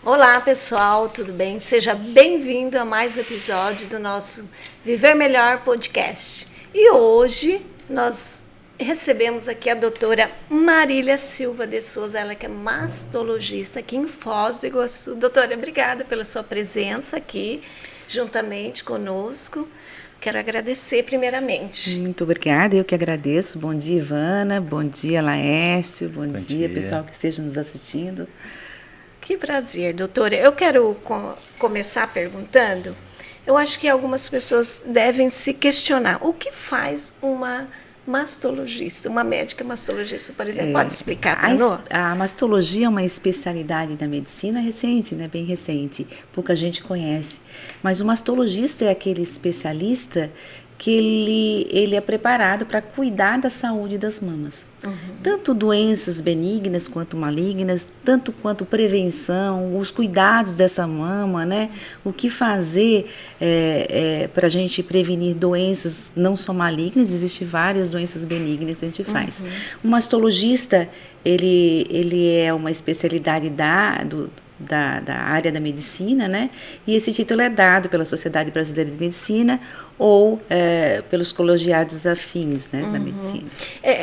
Olá pessoal, tudo bem? Seja bem-vindo a mais um episódio do nosso Viver Melhor podcast. E hoje nós recebemos aqui a doutora Marília Silva de Souza, ela que é mastologista aqui em Foz do Iguaçu. Doutora, obrigada pela sua presença aqui juntamente conosco. Quero agradecer primeiramente. Muito obrigada, eu que agradeço. Bom dia, Ivana, bom dia, Laércio, bom dia, pessoal que esteja nos assistindo. Que prazer, doutora. Eu quero começar perguntando, eu acho que algumas pessoas devem se questionar, o que faz uma mastologista, uma médica mastologista, por exemplo, pode explicar para nós? A mastologia é uma especialidade da medicina recente, né? Bem recente, pouca gente conhece, mas o mastologista é aquele especialista que ele é preparado para cuidar da saúde das mamas. Tanto doenças benignas quanto malignas, tanto quanto prevenção, os cuidados dessa mama, né? O que fazer para a gente prevenir doenças não só malignas, existem várias doenças benignas que a gente faz. O mastologista, ele é uma especialidade da área da medicina, né? E esse título é dado pela Sociedade Brasileira de Medicina ou pelos colegiados afins, né, da medicina.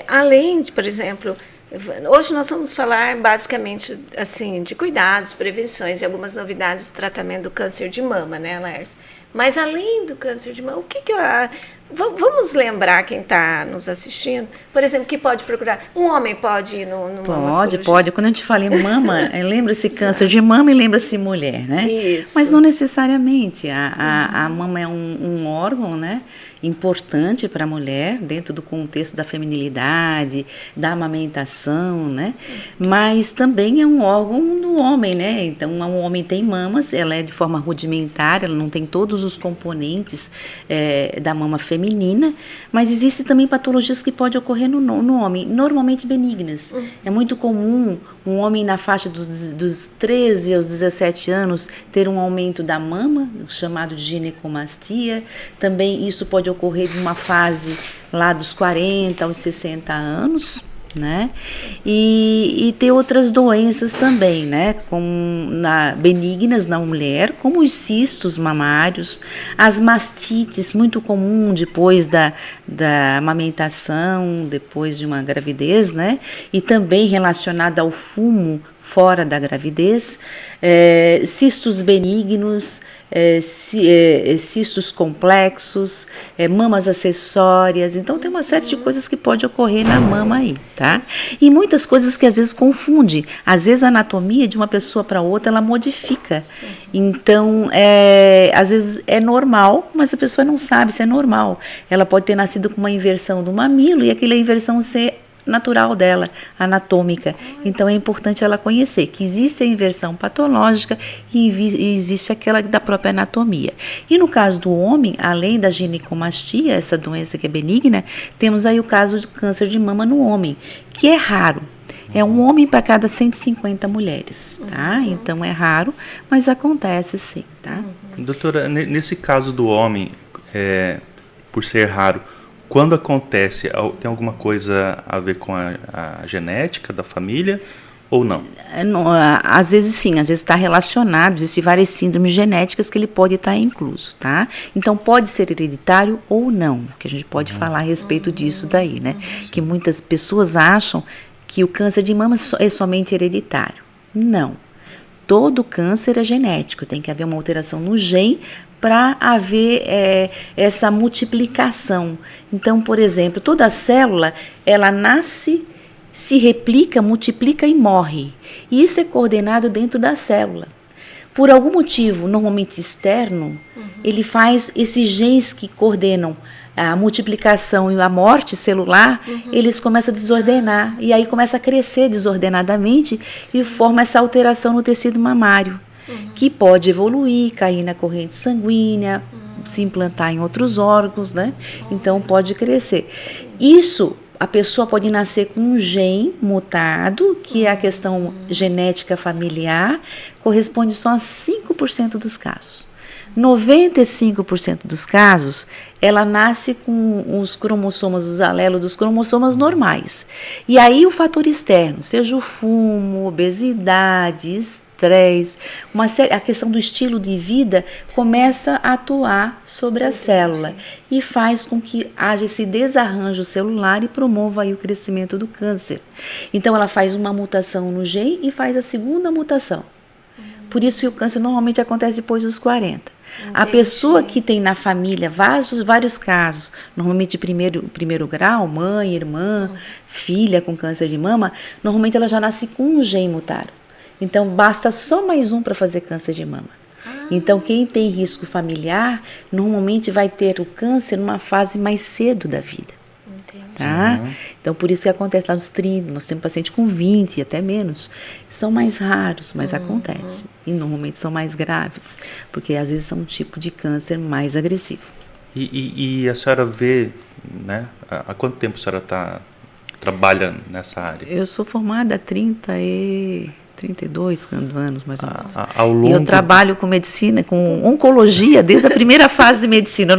Além de, por exemplo, hoje nós vamos falar basicamente assim de cuidados, prevenções e algumas novidades do tratamento do câncer de mama, né, Laércio? Mas além do câncer de mama, o que vamos lembrar quem está nos assistindo, por exemplo, que pode procurar? Um homem pode ir no mastologista? Pode. Quando a gente fala em mama, lembra-se câncer de mama e lembra-se mulher, né? Isso. Mas não necessariamente. A mama é um órgão, né? Importante para a mulher, dentro do contexto da feminilidade, da amamentação, né? Mas também é um órgão do homem, né? Então, um homem tem mamas, ela é de forma rudimentar, ela não tem todos os componentes da mama feminina, mas existe também patologias que podem ocorrer no homem, normalmente benignas. É muito comum um homem na faixa dos 13 aos 17 anos ter um aumento da mama, chamado de ginecomastia. Também isso pode ocorrer de uma fase lá dos 40 aos 60 anos, né? E ter outras doenças também, né? Benignas na mulher, como os cistos mamários, as mastites, muito comum depois da amamentação, depois de uma gravidez, né? E também relacionada ao fumo fora da gravidez, cistos benignos, cistos complexos, mamas acessórias. Então tem uma série de coisas que pode ocorrer na mama aí, tá? E muitas coisas que às vezes confunde. Às vezes a anatomia de uma pessoa para outra ela modifica. Então às vezes é normal, mas a pessoa não sabe se é normal. Ela pode ter nascido com uma inversão do mamilo e aquela inversão ser natural dela, anatômica. Então é importante ela conhecer que existe a inversão patológica e existe aquela da própria anatomia. E no caso do homem, além da ginecomastia, essa doença que é benigna, temos aí o caso do câncer de mama no homem, que é raro. É um homem para cada 150 mulheres, tá? Então é raro, mas acontece sim, tá? Doutora, nesse caso do homem, por ser raro, quando acontece, tem alguma coisa a ver com a genética da família ou não? Às vezes sim, às vezes está relacionado, existem várias síndromes genéticas que ele pode estar incluso, tá? Então pode ser hereditário ou não, que a gente pode falar a respeito disso daí, né? Que muitas pessoas acham que o câncer de mama é somente hereditário. Não. Todo câncer é genético, tem que haver uma alteração no gene para haver essa multiplicação. Então, por exemplo, toda célula, ela nasce, se replica, multiplica e morre. E isso é coordenado dentro da célula. Por algum motivo, normalmente externo, ele faz esses genes que coordenam a multiplicação e a morte celular, eles começam a desordenar. E aí começa a crescer desordenadamente e forma essa alteração no tecido mamário. Que pode evoluir, cair na corrente sanguínea, se implantar em outros órgãos, né? Então pode crescer. Isso, a pessoa pode nascer com um gene mutado, que é a questão genética familiar, corresponde só a 5% dos casos. 95% dos casos, ela nasce com os cromossomas, os alelos dos cromossomas normais. E aí o fator externo, seja o fumo, obesidade, estresse, a questão do estilo de vida começa a atuar sobre a célula e faz com que haja esse desarranjo celular e promova aí o crescimento do câncer. Então ela faz uma mutação no gene e faz a segunda mutação. Por isso que o câncer normalmente acontece depois dos 40. Entendi. A pessoa que tem na família vários casos, normalmente de primeiro grau, mãe, irmã, filha com câncer de mama, normalmente ela já nasce com um gene mutado. Então basta só mais um para fazer câncer de mama. Então quem tem risco familiar, normalmente vai ter o câncer numa fase mais cedo da vida. Tá? Então por isso que acontece lá nos 30, nós temos paciente com 20 e até menos, são mais raros, mas acontece, e normalmente são mais graves, porque às vezes são um tipo de câncer mais agressivo. E a senhora vê, né, há quanto tempo a senhora trabalha nessa área? Eu sou formada há 32 anos, mais ou menos. E eu trabalho com medicina, com oncologia, desde a primeira fase de medicina.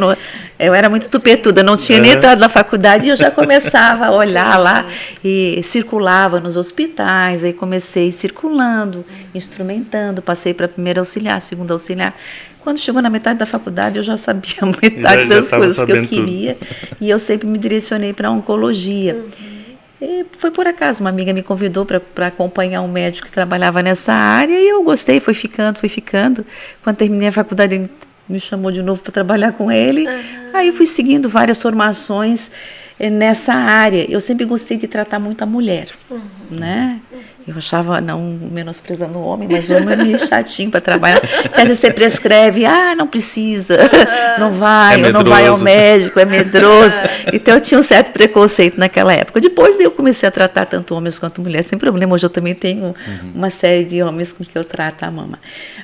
Eu era muito tupetuda, não tinha nem entrado na faculdade e eu já começava a olhar lá e circulava nos hospitais. Aí comecei circulando, instrumentando, passei para primeiro auxiliar, segundo auxiliar. Quando chegou na metade da faculdade, eu já sabia metade das coisas que eu queria e eu sempre me direcionei para a oncologia. E foi por acaso, uma amiga me convidou para acompanhar um médico que trabalhava nessa área e eu gostei, fui ficando. Quando terminei a faculdade, ele me chamou de novo para trabalhar com ele. Aí fui seguindo várias formações nessa área. Eu sempre gostei de tratar muito a mulher, né? Eu achava, não menosprezando o homem, mas o homem é meio chatinho para trabalhar. Porque às vezes você prescreve, não precisa, não vai, ou não vai ao médico, é medroso. Então eu tinha um certo preconceito naquela época. Depois eu comecei a tratar tanto homens quanto mulheres, sem problema. Hoje eu também tenho uma série de homens com que eu trato a mama.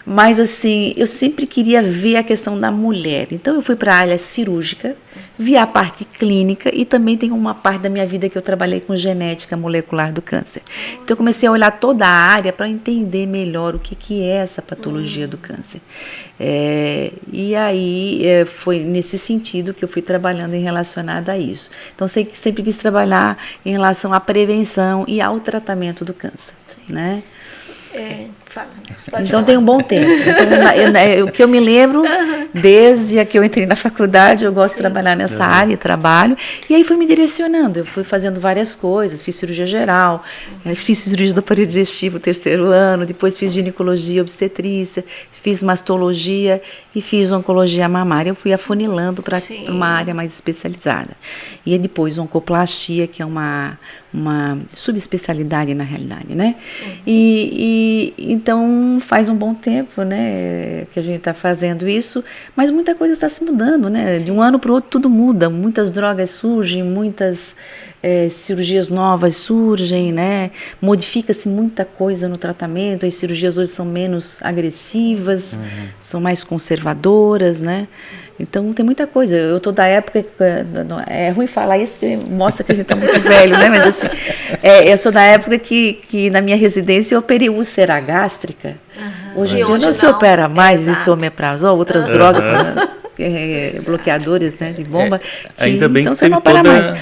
Mas assim, eu sempre queria ver a questão da mulher. Então eu fui para a área cirúrgica, vi a parte clínica e também tem uma parte da minha vida que eu trabalhei com genética molecular do câncer. Então eu comecei a olhar toda a área para entender melhor o que é essa patologia do câncer. E aí foi nesse sentido que eu fui trabalhando em relacionado a isso. Então sempre quis trabalhar em relação à prevenção e ao tratamento do câncer, né? Então tem um bom tempo. Então, o que eu me lembro, desde que eu entrei na faculdade, eu gosto de trabalhar nessa área, trabalho, e aí fui me direcionando, eu fui fazendo várias coisas, fiz cirurgia geral, fiz cirurgia do aparelho digestivo 3º ano, depois fiz ginecologia, obstetrícia, fiz mastologia e fiz oncologia mamária, eu fui afunilando para uma área mais especializada. E depois oncoplastia, que é uma subespecialidade na realidade, né? Então faz um bom tempo, né, que a gente está fazendo isso, mas muita coisa está se mudando, né? De um ano para o outro tudo muda, muitas drogas surgem, muitas cirurgias novas surgem, né? Modifica-se muita coisa no tratamento, as cirurgias hoje são menos agressivas, são mais conservadoras, né? Então tem muita coisa. Eu estou da época, é ruim falar isso porque mostra que a gente está muito velho, né? Mas assim, eu sou da época que na minha residência eu operei úlcera gástrica. Hoje em dia não se opera mais isso, omeprazol, outras drogas, bloqueadores, né, de bomba. Ainda bem então que você não opera mais.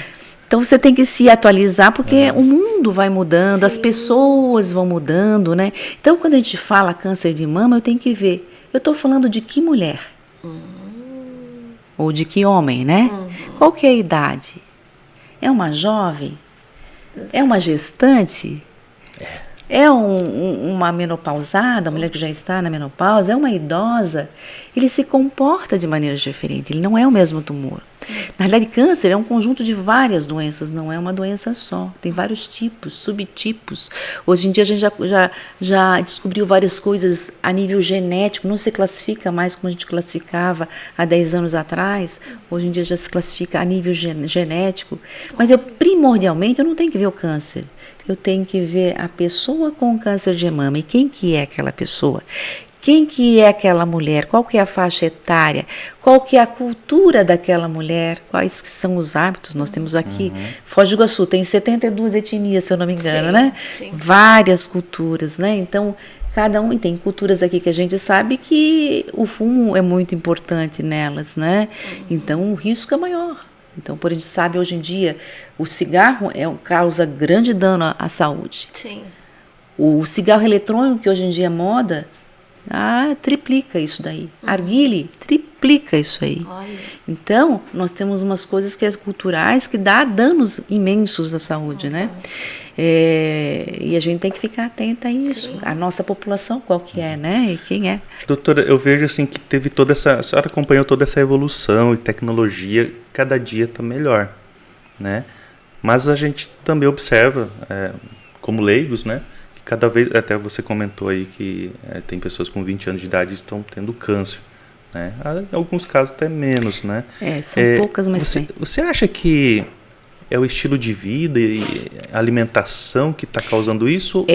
Então você tem que se atualizar porque o mundo vai mudando, as pessoas vão mudando, né? Então quando a gente fala câncer de mama, eu tenho que ver, eu estou falando de que mulher? Ou de que homem, né? Qual que é a idade? É uma jovem? É uma gestante? É uma menopausada, a mulher que já está na menopausa? É uma idosa? Ele se comporta de maneira diferente, ele não é o mesmo tumor. Na realidade, câncer é um conjunto de várias doenças, não é uma doença só. Tem vários tipos, subtipos. Hoje em dia a gente já descobriu várias coisas a nível genético, não se classifica mais como a gente classificava há 10 anos atrás. Hoje em dia já se classifica a nível genético. Mas primordialmente, eu não tenho que ver o câncer. Eu tenho que ver a pessoa com câncer de mama. E quem que é aquela pessoa? Quem que é aquela mulher? Qual que é a faixa etária? Qual que é a cultura daquela mulher? Quais que são os hábitos? Nós temos aqui, Foz do Iguaçu tem 72 etnias, se eu não me engano, né? Sim. Várias culturas, né? Então, cada um, e tem culturas aqui que a gente sabe que o fumo é muito importante nelas, né? Então o risco é maior. Então, por a gente sabe hoje em dia, o cigarro causa grande dano à saúde. Sim. O cigarro eletrônico, que hoje em dia é moda, triplica isso daí. Argile triplica isso aí. Olha. Então, nós temos umas coisas que culturais que dá danos imensos à saúde, né? E a gente tem que ficar atenta a isso. Sim. A nossa população, qual que é, né? E quem é. Doutora, eu vejo assim que teve toda essa... A senhora acompanhou toda essa evolução e tecnologia, cada dia está melhor, né? Mas a gente também observa, como leigos, né? Que cada vez... Até você comentou aí que tem pessoas com 20 anos de idade que estão tendo câncer, né? Em alguns casos até menos, né? São poucas, mas sim. Você acha que é o estilo de vida e a alimentação que está causando isso?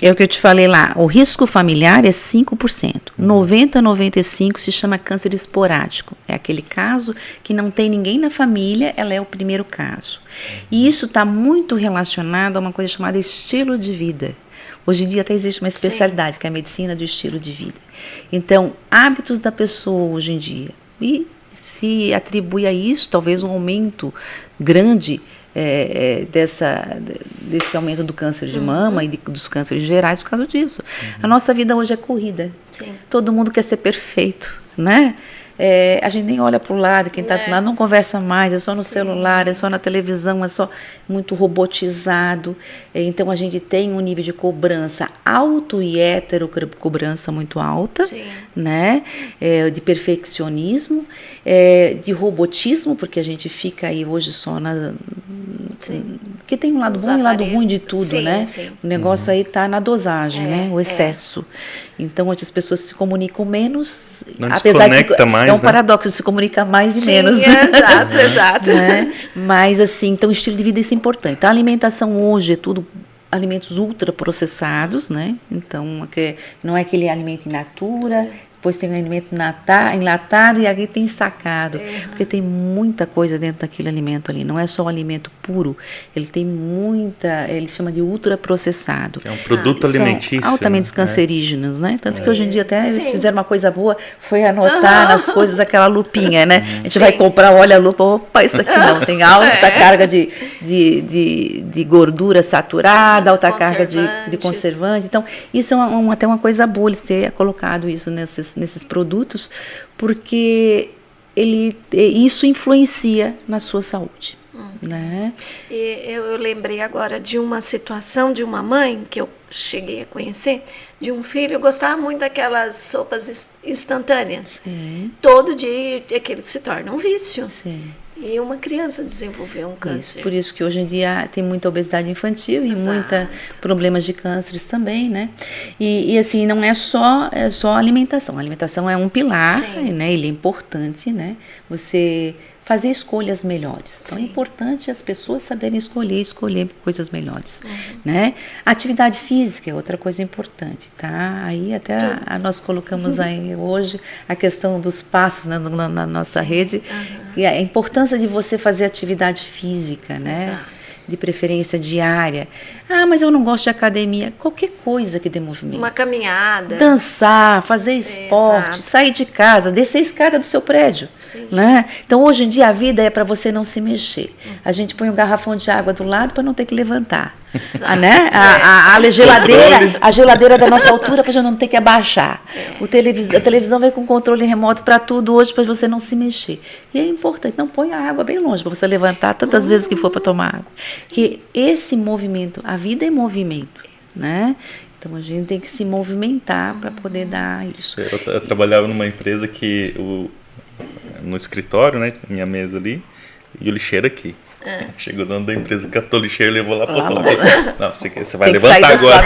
É o que eu te falei lá. O risco familiar é 5%. 90 a 95% se chama câncer esporádico. É aquele caso que não tem ninguém na família, ela é o primeiro caso. E isso está muito relacionado a uma coisa chamada estilo de vida. Hoje em dia até existe uma especialidade, que é a medicina do estilo de vida. Então, hábitos da pessoa hoje em dia. E se atribui a isso, talvez um aumento grande desse aumento do câncer de mama e dos cânceres gerais por causa disso. A nossa vida hoje é corrida. Sim. Todo mundo quer ser perfeito, né? A gente nem olha para o lado, quem está do lado não conversa mais, é só no celular, é só na televisão, é só muito robotizado. Então a gente tem um nível de cobrança alto e cobrança muito alta, né? De perfeccionismo, de robotismo, porque a gente fica aí hoje só na... Que tem um lado bom e um lado ruim de tudo, né? Sim. O negócio aí está na dosagem, né? O excesso. Então, hoje as pessoas se comunicam menos, não apesar de mais, é um paradoxo, se comunica mais e menos. Exato. Né? Mas assim, então o estilo de vida isso é importante. Então, a alimentação hoje é tudo alimentos ultraprocessados, né? Então, não é aquele alimento in natura. Depois tem o alimento enlatado e aqui tem sacado, porque tem muita coisa dentro daquele alimento ali, não é só o alimento puro, ele tem ele chama de ultraprocessado. É um produto alimentício. São altamente cancerígenos, né? Tanto que hoje em dia até eles fizeram uma coisa boa, foi anotar nas coisas aquela lupinha, né? A gente vai comprar, olha a lupa, opa, isso aqui não, tem alta carga de gordura saturada, alta carga de conservante, então isso é até uma coisa boa eles ter colocado isso nesses produtos, porque isso influencia na sua saúde. Né? E eu lembrei agora de uma situação de uma mãe que eu cheguei a conhecer, de um filho, eu gostava muito daquelas sopas instantâneas. Sim. Todo dia aquilo se torna um vício. Sim. E uma criança desenvolveu um câncer. Por isso que hoje em dia tem muita obesidade infantil e muitos problemas de cânceres também, né? E assim, não é só alimentação. A alimentação é um pilar, né? Ele é importante, né? Você fazer escolhas melhores. Então, é importante as pessoas saberem escolher coisas melhores, né? Atividade física é outra coisa importante, tá? Aí até nós colocamos aí hoje a questão dos passos, né, na nossa rede, e a importância de você fazer atividade física, né? Exato. De preferência diária. Mas eu não gosto de academia. Qualquer coisa que dê movimento. Uma caminhada. Dançar, fazer esporte, sair de casa, descer a escada do seu prédio. Né? Então, hoje em dia, a vida é para você não se mexer. A gente põe um garrafão de água do lado para não ter que levantar. Né? A geladeira da nossa altura para já não ter que abaixar. A televisão vem com controle remoto para tudo hoje para você não se mexer. E é importante, não põe a água bem longe para você levantar tantas vezes que for para tomar água. Que esse movimento, a vida é movimento, né? Então a gente tem que se movimentar para poder dar isso. Eu trabalhava numa empresa que no escritório, né, minha mesa ali, e o lixeiro aqui. Chegou o dono da empresa, catou o lixeiro e levou lá para outro lado. Não, você vai levantar agora.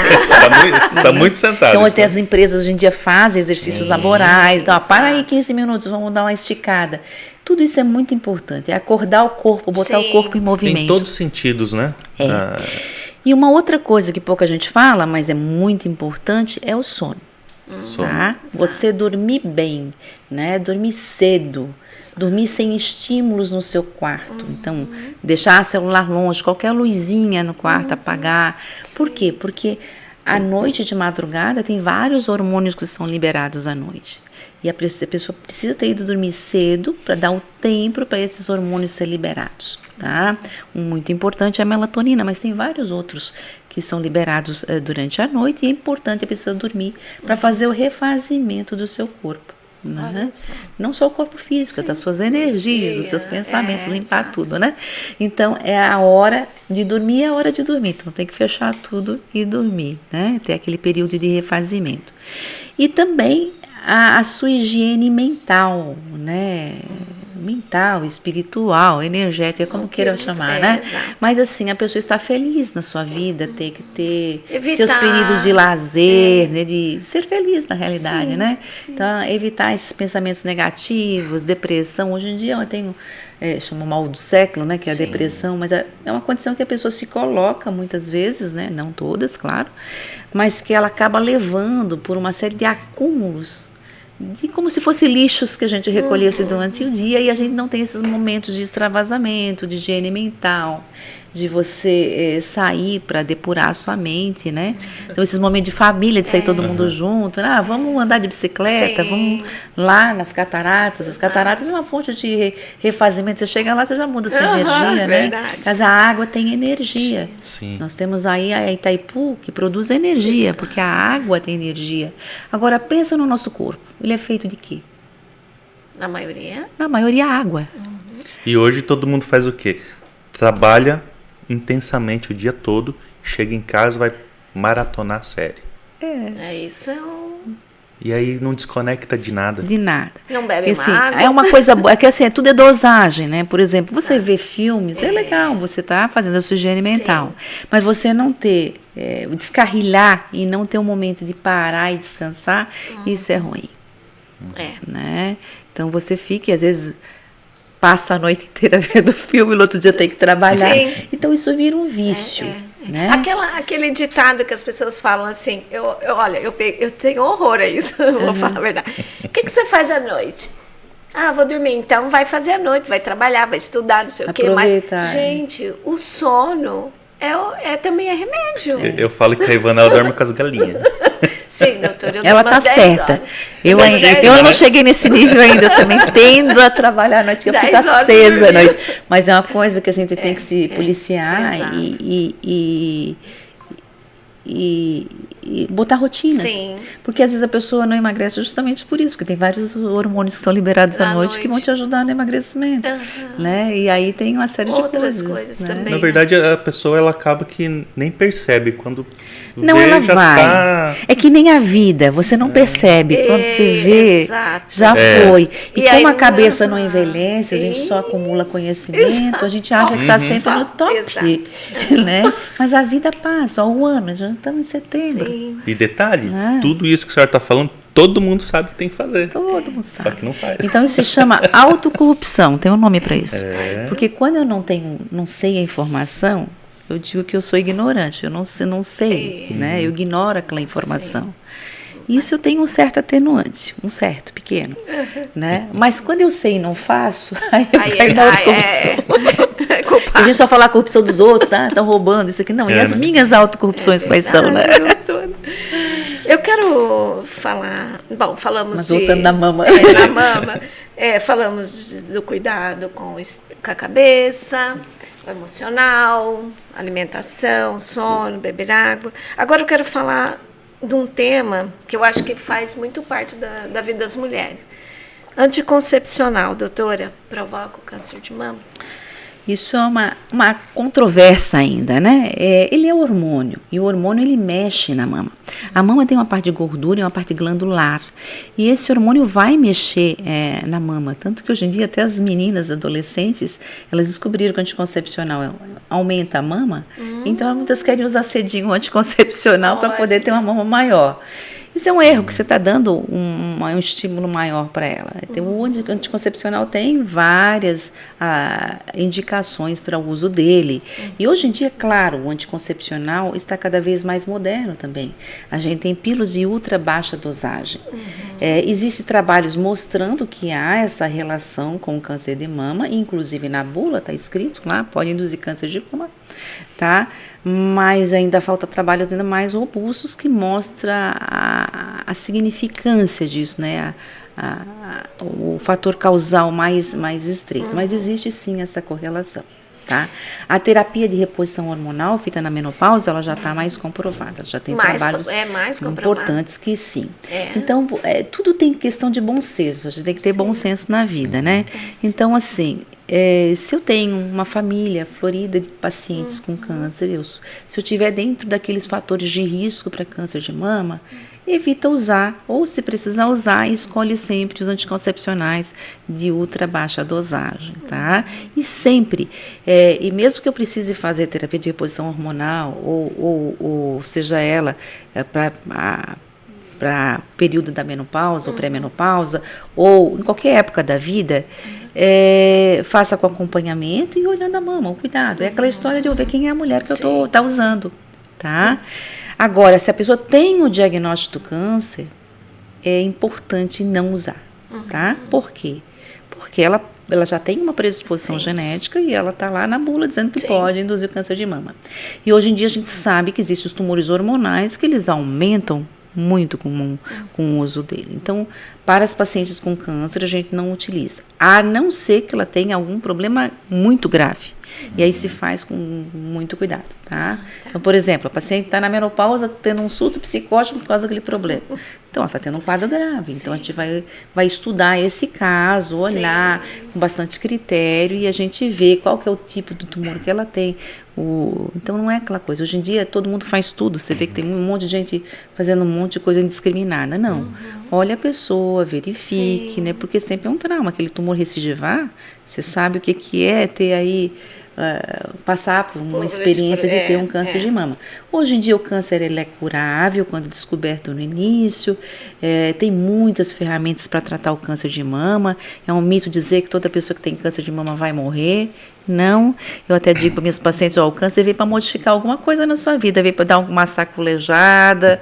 Está muito sentado. Então, hoje as empresas hoje em dia fazem exercícios laborais. Então, para aí 15 minutos, vamos dar uma esticada. Tudo isso é muito importante. É acordar o corpo, botar o corpo em movimento. Em todos os sentidos, né? E uma outra coisa que pouca gente fala, mas é muito importante, é o sono. Tá? Você dormir bem, né? Dormir cedo. Dormir sem estímulos no seu quarto. Então, deixar o celular longe, qualquer luzinha no quarto, apagar. Por quê? Porque à noite, de madrugada, tem vários hormônios que são liberados à noite. E a pessoa precisa ter ido dormir cedo para dar o tempo para esses hormônios serem liberados, tá? Um muito importante é a melatonina, mas tem vários outros que são liberados durante a noite, e é importante a pessoa dormir para fazer o refazimento do seu corpo. Né? Não só o corpo físico, das suas energias, os seus pensamentos, limpar exato. Tudo, né? Então, é a hora de dormir, é a hora de dormir. Então, tem que fechar tudo e dormir, né? Ter aquele período de refazimento. E também a sua higiene mental, né? Mental, espiritual, energética, como queiram chamar, né? Exato. Mas assim, a pessoa está feliz na sua vida, tem que ter seus períodos de lazer, né? De ser feliz na realidade, né? Sim. Então, evitar esses pensamentos negativos, depressão. Hoje em dia eu tenho, chama mal do século, né? Que é a depressão, mas é uma condição que a pessoa se coloca muitas vezes, né? Não todas, claro, mas que ela acaba levando por uma série de acúmulos, como se fosse lixos que a gente recolhesse durante o dia, e a gente não tem esses momentos de extravasamento, de higiene mental, de você sair para depurar a sua mente, né? Então, esses momentos de família, de sair todo mundo junto, né? Vamos andar de bicicleta, vamos lá nas cataratas. As cataratas é uma fonte de refazimento. Você chega lá, você já muda a sua energia, né? Verdade. Mas a água tem energia. Sim. Nós temos aí a Itaipu, que produz energia, porque a água tem energia. Agora, pensa no nosso corpo. Ele é feito de quê? Na maioria? Na maioria, água. E hoje todo mundo faz o quê? Trabalha intensamente o dia todo, chega em casa, vai maratonar a série. Isso é E aí não desconecta de nada. De nada. Não bebe assim, água. É uma coisa boa, é que assim, tudo é dosagem, né? Por exemplo, você vê filmes, é legal, você tá fazendo a sua higiene mental. Mas você não ter, descarrilhar e não ter um momento de parar e descansar, isso é ruim. Né? Então você fica, e às vezes passa a noite inteira vendo filme, no outro dia tem que trabalhar. Sim. Então isso vira um vício. Né? Aquele ditado que as pessoas falam assim, eu tenho horror a isso, vou falar a verdade. O que você faz à noite? Vou dormir. Então vai fazer à noite, vai trabalhar, vai estudar, não sei o quê. Mas, gente, o sono também é remédio. Eu falo que a Ivana dorme com as galinhas. Sim, doutora, ela tá certa. Eu não cheguei nesse nível ainda, eu também tendo a trabalhar à noite, eu fico acesa à noite. Mas é uma coisa que a gente tem que se policiar e botar rotinas. Sim. Porque às vezes a pessoa não emagrece justamente por isso, porque tem vários hormônios que são liberados à noite que vão te ajudar no emagrecimento. Né? E aí tem uma série de coisas também. Na verdade, a pessoa ela acaba que nem percebe quando não, vê, ela já vai. Tá... É que nem a vida, você não percebe. Quando você vê, já foi. E como a cabeça não envelhece, a gente só acumula conhecimento, a gente acha que está sempre no top. Né? Mas a vida passa, o ano, já estamos em setembro. Sim. E detalhe, tudo isso que a senhora está falando, todo mundo sabe que tem que fazer. Todo mundo sabe. Só que não faz. Então isso se chama autocorrupção, tem um nome para isso. Porque quando eu não sei a informação, eu digo que eu sou ignorante, eu não sei, né? Eu ignoro aquela informação. Sim. Isso eu tenho um certo atenuante, um certo, pequeno, né? Mas quando eu sei e não faço, aí eu caio na autocorrupção. A gente só fala a corrupção dos outros, estão roubando isso aqui. Não, e as minhas autocorrupções quais são, né? Eu quero falar... Bom, falamos Mas voltando na mama. Na mama. Falamos do cuidado com a cabeça, o emocional, alimentação, sono, beber água. Agora eu quero falar de um tema que eu acho que faz muito parte da vida das mulheres. Anticoncepcional, doutora, provoca o câncer de mama? Isso é uma controvérsia ainda, né? Ele é hormônio, e o hormônio ele mexe na mama. A mama tem uma parte de gordura e uma parte glandular, e esse hormônio vai mexer na mama, tanto que hoje em dia até as meninas adolescentes, elas descobriram que o anticoncepcional aumenta a mama, então muitas querem usar cedinho anticoncepcional para poder ter uma mama maior. Isso é um erro, que você está dando um estímulo maior para ela. Então, o anticoncepcional tem várias indicações para o uso dele. E hoje em dia, claro, o anticoncepcional está cada vez mais moderno também. A gente tem pílulas de ultra baixa dosagem. Existem trabalhos mostrando que há essa relação com o câncer de mama, inclusive na bula está escrito lá, pode induzir câncer de mama, tá? Mas ainda falta trabalhos ainda mais robustos que mostram a significância disso, né? O fator causal mais estreito. Mas existe sim essa correlação. Tá? A terapia de reposição hormonal feita na menopausa, ela já está mais comprovada, já tem trabalhos importantes que sim. Então, tudo tem questão de bom senso, a gente tem que ter bom senso na vida, né? Então, assim, se eu tenho uma família florida de pacientes com câncer, se eu estiver dentro daqueles fatores de risco para câncer de mama, evita usar, ou se precisar usar, escolhe sempre os anticoncepcionais de ultra baixa dosagem, tá? E sempre, e mesmo que eu precise fazer terapia de reposição hormonal, ou seja ela para período da menopausa ou pré-menopausa, ou em qualquer época da vida, faça com acompanhamento e olhando a mama, o cuidado. É aquela história de eu ver quem é a mulher que eu tá usando, tá? Agora, se a pessoa tem o diagnóstico do câncer, é importante não usar, tá? Por quê? Porque ela já tem uma predisposição genética e ela está lá na bula dizendo que pode induzir o câncer de mama. E hoje em dia a gente sabe que existem os tumores hormonais que eles aumentam muito com o uso dele. Então, para as pacientes com câncer, a gente não utiliza, a não ser que ela tenha algum problema muito grave. E aí se faz com muito cuidado, tá? Então, por exemplo, a paciente está na menopausa tendo um surto psicótico por causa daquele problema. Então, ela está tendo um quadro grave. Então, a gente vai estudar esse caso, olhar com bastante critério e a gente vê qual que é o tipo do tumor que ela tem. Então, não é aquela coisa. Hoje em dia, todo mundo faz tudo. Você vê que tem um monte de gente fazendo um monte de coisa indiscriminada. Não. Olha a pessoa, verifique, né? Porque sempre é um trauma. Aquele tumor recidivar, você sabe o que é ter aí... passar por uma experiência de ter um câncer de mama. Hoje em dia o câncer ele é curável quando descoberto no início, tem muitas ferramentas para tratar o câncer de mama. É um mito dizer que toda pessoa que tem câncer de mama vai morrer. Não, eu até digo para minhas pacientes, o câncer veio para modificar alguma coisa na sua vida, veio para dar uma sacolejada,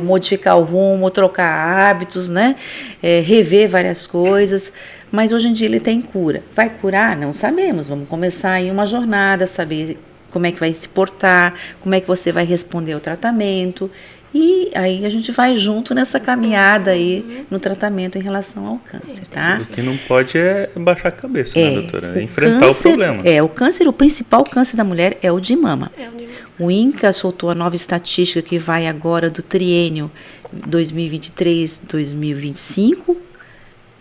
modificar o rumo, trocar hábitos, né? Rever várias coisas. Mas hoje em dia ele tem cura. Vai curar? Não sabemos. Vamos começar aí uma jornada, saber como é que vai se portar, como é que você vai responder ao tratamento. E aí a gente vai junto nessa caminhada aí no tratamento em relação ao câncer, tá? O que não pode é baixar a cabeça, né, doutora? É enfrentar o problema. O principal câncer da mulher é o de mama. O INCA soltou a nova estatística que vai agora do triênio 2023-2025,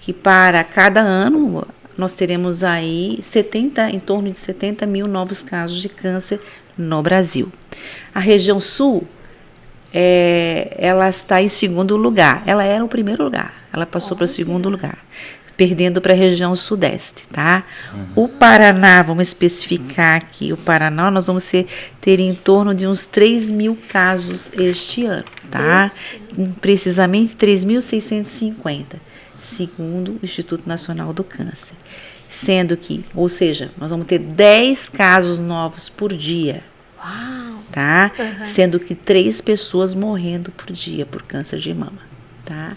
que para cada ano nós teremos aí em torno de 70 mil novos casos de câncer no Brasil. A região sul, ela está em segundo lugar. Ela era o primeiro lugar, ela passou para o segundo lugar, perdendo para a região sudeste, tá? O Paraná, vamos especificar aqui, o Paraná nós vamos ter em torno de uns 3 mil casos este ano, tá? Precisamente 3.650. segundo o Instituto Nacional do Câncer. Sendo que, ou seja, nós vamos ter 10 casos novos por dia. Uau! Tá? Sendo que 3 pessoas morrendo por dia por câncer de mama. Tá?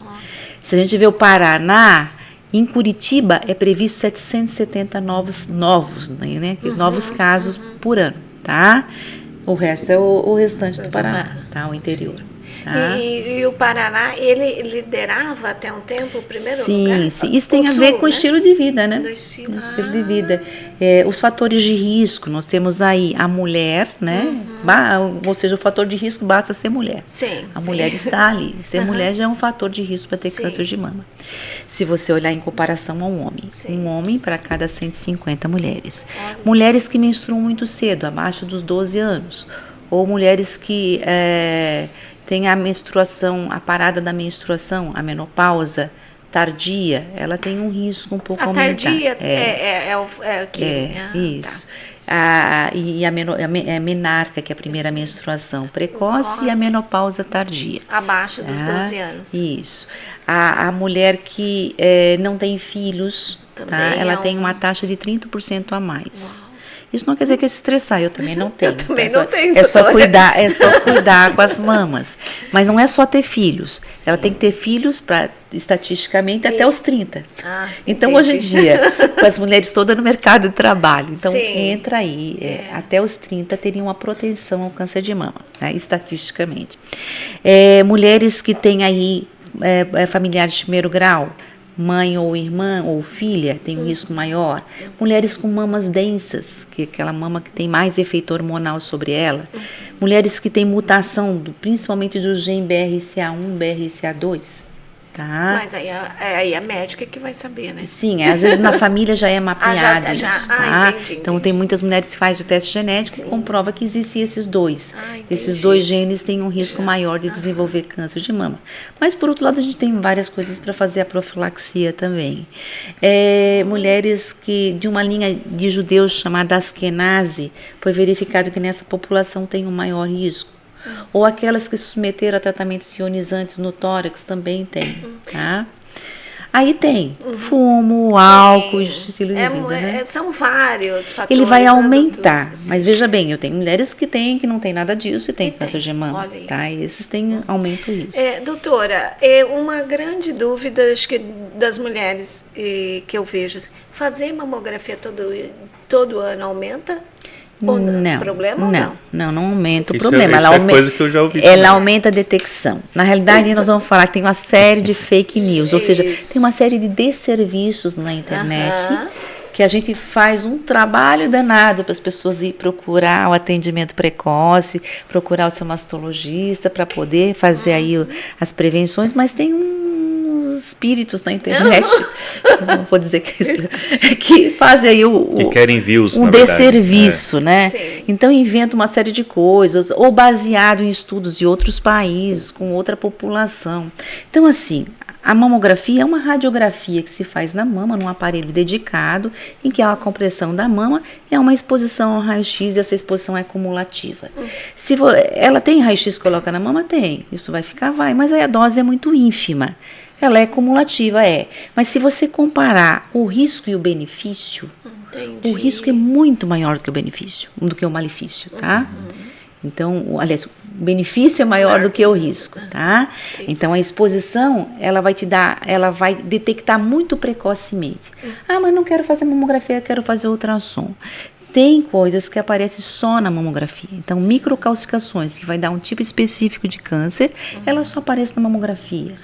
Se a gente vê o Paraná, em Curitiba é previsto 770 novos, né? Novos casos por ano. Tá? O resto é o restante do Paraná, tá? O interior. Tá? E o Paraná, ele liderava até um tempo o primeiro lugar? Sim, isso tem a ver com o estilo de vida, né? Do estilo de vida. Os fatores de risco, nós temos aí a mulher, né? Ou seja, o fator de risco basta ser mulher. Sim. A mulher está ali. Ser mulher já é um fator de risco para ter câncer de mama. Se você olhar em comparação ao homem. Um homem para cada 150 mulheres. Mulheres que menstruam muito cedo, abaixo dos 12 anos. Ou mulheres que... tem a menstruação, a parada da menstruação, a menopausa tardia, ela tem um risco um pouco aumentado. A tardia é o que? Isso. Tá. E a menarca, que é a primeira menstruação precoce, e a menopausa tardia. Abaixo dos 12 anos. Isso. A mulher que não tem filhos, tá? Ela tem uma taxa de 30% a mais. Uau. Isso não quer dizer que é se estressar, eu também não tenho. Eu também tá? não tenho. É só cuidar com as mamas. Mas não é só ter filhos. Sim. Ela tem que ter filhos para estatisticamente até os 30. Então, hoje em dia, com as mulheres todas no mercado de trabalho, então entra aí, até os 30 teriam uma proteção ao câncer de mama, né, estatisticamente. Mulheres que têm aí familiares de primeiro grau, mãe ou irmã ou filha, tem um risco maior. Mulheres com mamas densas, que é aquela mama que tem mais efeito hormonal sobre ela. Mulheres que têm mutação, principalmente do gene BRCA1, BRCA2. Tá. Mas aí a médica que vai saber, né? Sim, às vezes na família já é mapeado isso, tá? Entendi. Então tem muitas mulheres que fazem o teste genético e comprova que existem esses dois. Esses dois genes têm um risco maior de desenvolver câncer de mama. Mas por outro lado a gente tem várias coisas para fazer a profilaxia também. Mulheres que de uma linha de judeus chamada Askenazi, foi verificado que nessa população tem um maior risco. Ou aquelas que se submeteram a tratamentos ionizantes no tórax também tem, tá? Aí tem fumo, álcool, estilo de vida, né? São vários fatores. Ele vai aumentar, mas veja bem, eu tenho mulheres que não tem nada disso e tem câncer de mama, tá? E esses têm aumento isso. Doutora, uma grande dúvida, acho que das mulheres que eu vejo, fazer mamografia todo ano aumenta? Não aumenta o isso problema. Isso é coisa que eu já ouvi. Ela aumenta a detecção. Na realidade, nós vamos falar que tem uma série de fake news, ou seja, tem uma série de desserviços na internet que a gente faz um trabalho danado para as pessoas ir procurar o atendimento precoce, procurar o seu mastologista para poder fazer aí as prevenções, mas tem espíritos na internet, não vou dizer que isso, que fazem aí que querem views, um desserviço, né? Sim. Então inventa uma série de coisas, ou baseado em estudos de outros países, com outra população. Então, assim, a mamografia é uma radiografia que se faz na mama, num aparelho dedicado, em que há uma compressão da mama e há uma exposição ao raio-x, e essa exposição é cumulativa. Se ela tem raio-x que coloca na mama? Tem. Isso vai, mas aí a dose é muito ínfima. Ela é cumulativa, mas se você comparar o risco e o benefício, o risco é muito maior do que o benefício, do que o malefício, tá? Então, aliás, o benefício é maior do que o risco, tá? Então, a exposição, ela vai detectar muito precocemente. Mas não quero fazer mamografia, quero fazer ultrassom. Tem coisas que aparecem só na mamografia. Então, microcalcificações, que vai dar um tipo específico de câncer, ela só aparece na mamografia.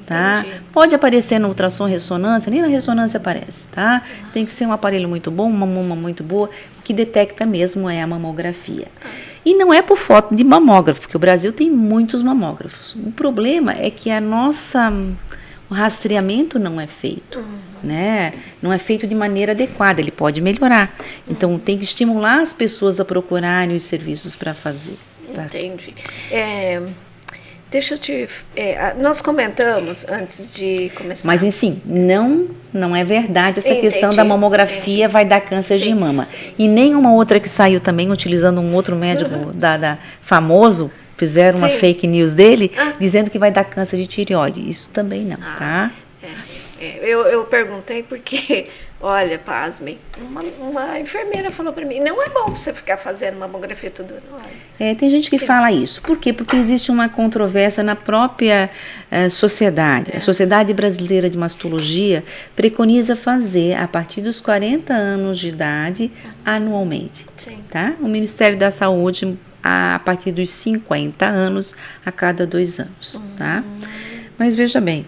Tá? Pode aparecer no ultrassom, ressonância, nem na ressonância aparece, tá? Tem que ser um aparelho muito bom, uma mama muito boa, o que detecta mesmo é a mamografia. E não é por foto de mamógrafo, porque o Brasil tem muitos mamógrafos. O problema é que o rastreamento não é feito, né? Não é feito de maneira adequada, ele pode melhorar. Então, tem que estimular as pessoas a procurarem os serviços para fazer. Tá? Entendi. Deixa eu nós comentamos antes de começar. Mas, sim, não é verdade essa questão da mamografia vai dar câncer de mama. E nenhuma outra que saiu também, utilizando um outro médico famoso, fizeram uma fake news dele, dizendo que vai dar câncer de tireoide. Isso também não, tá? Eu perguntei porque, olha, pasmem, uma enfermeira falou para mim, não é bom você ficar fazendo mamografia todo ano. Tem gente que fala isso. Por quê? Porque existe uma controvérsia na própria sociedade. A Sociedade Brasileira de Mastologia preconiza fazer a partir dos 40 anos de idade anualmente. Sim. Tá? O Ministério da Saúde a partir dos 50 anos a cada 2 anos. Tá? Mas veja bem,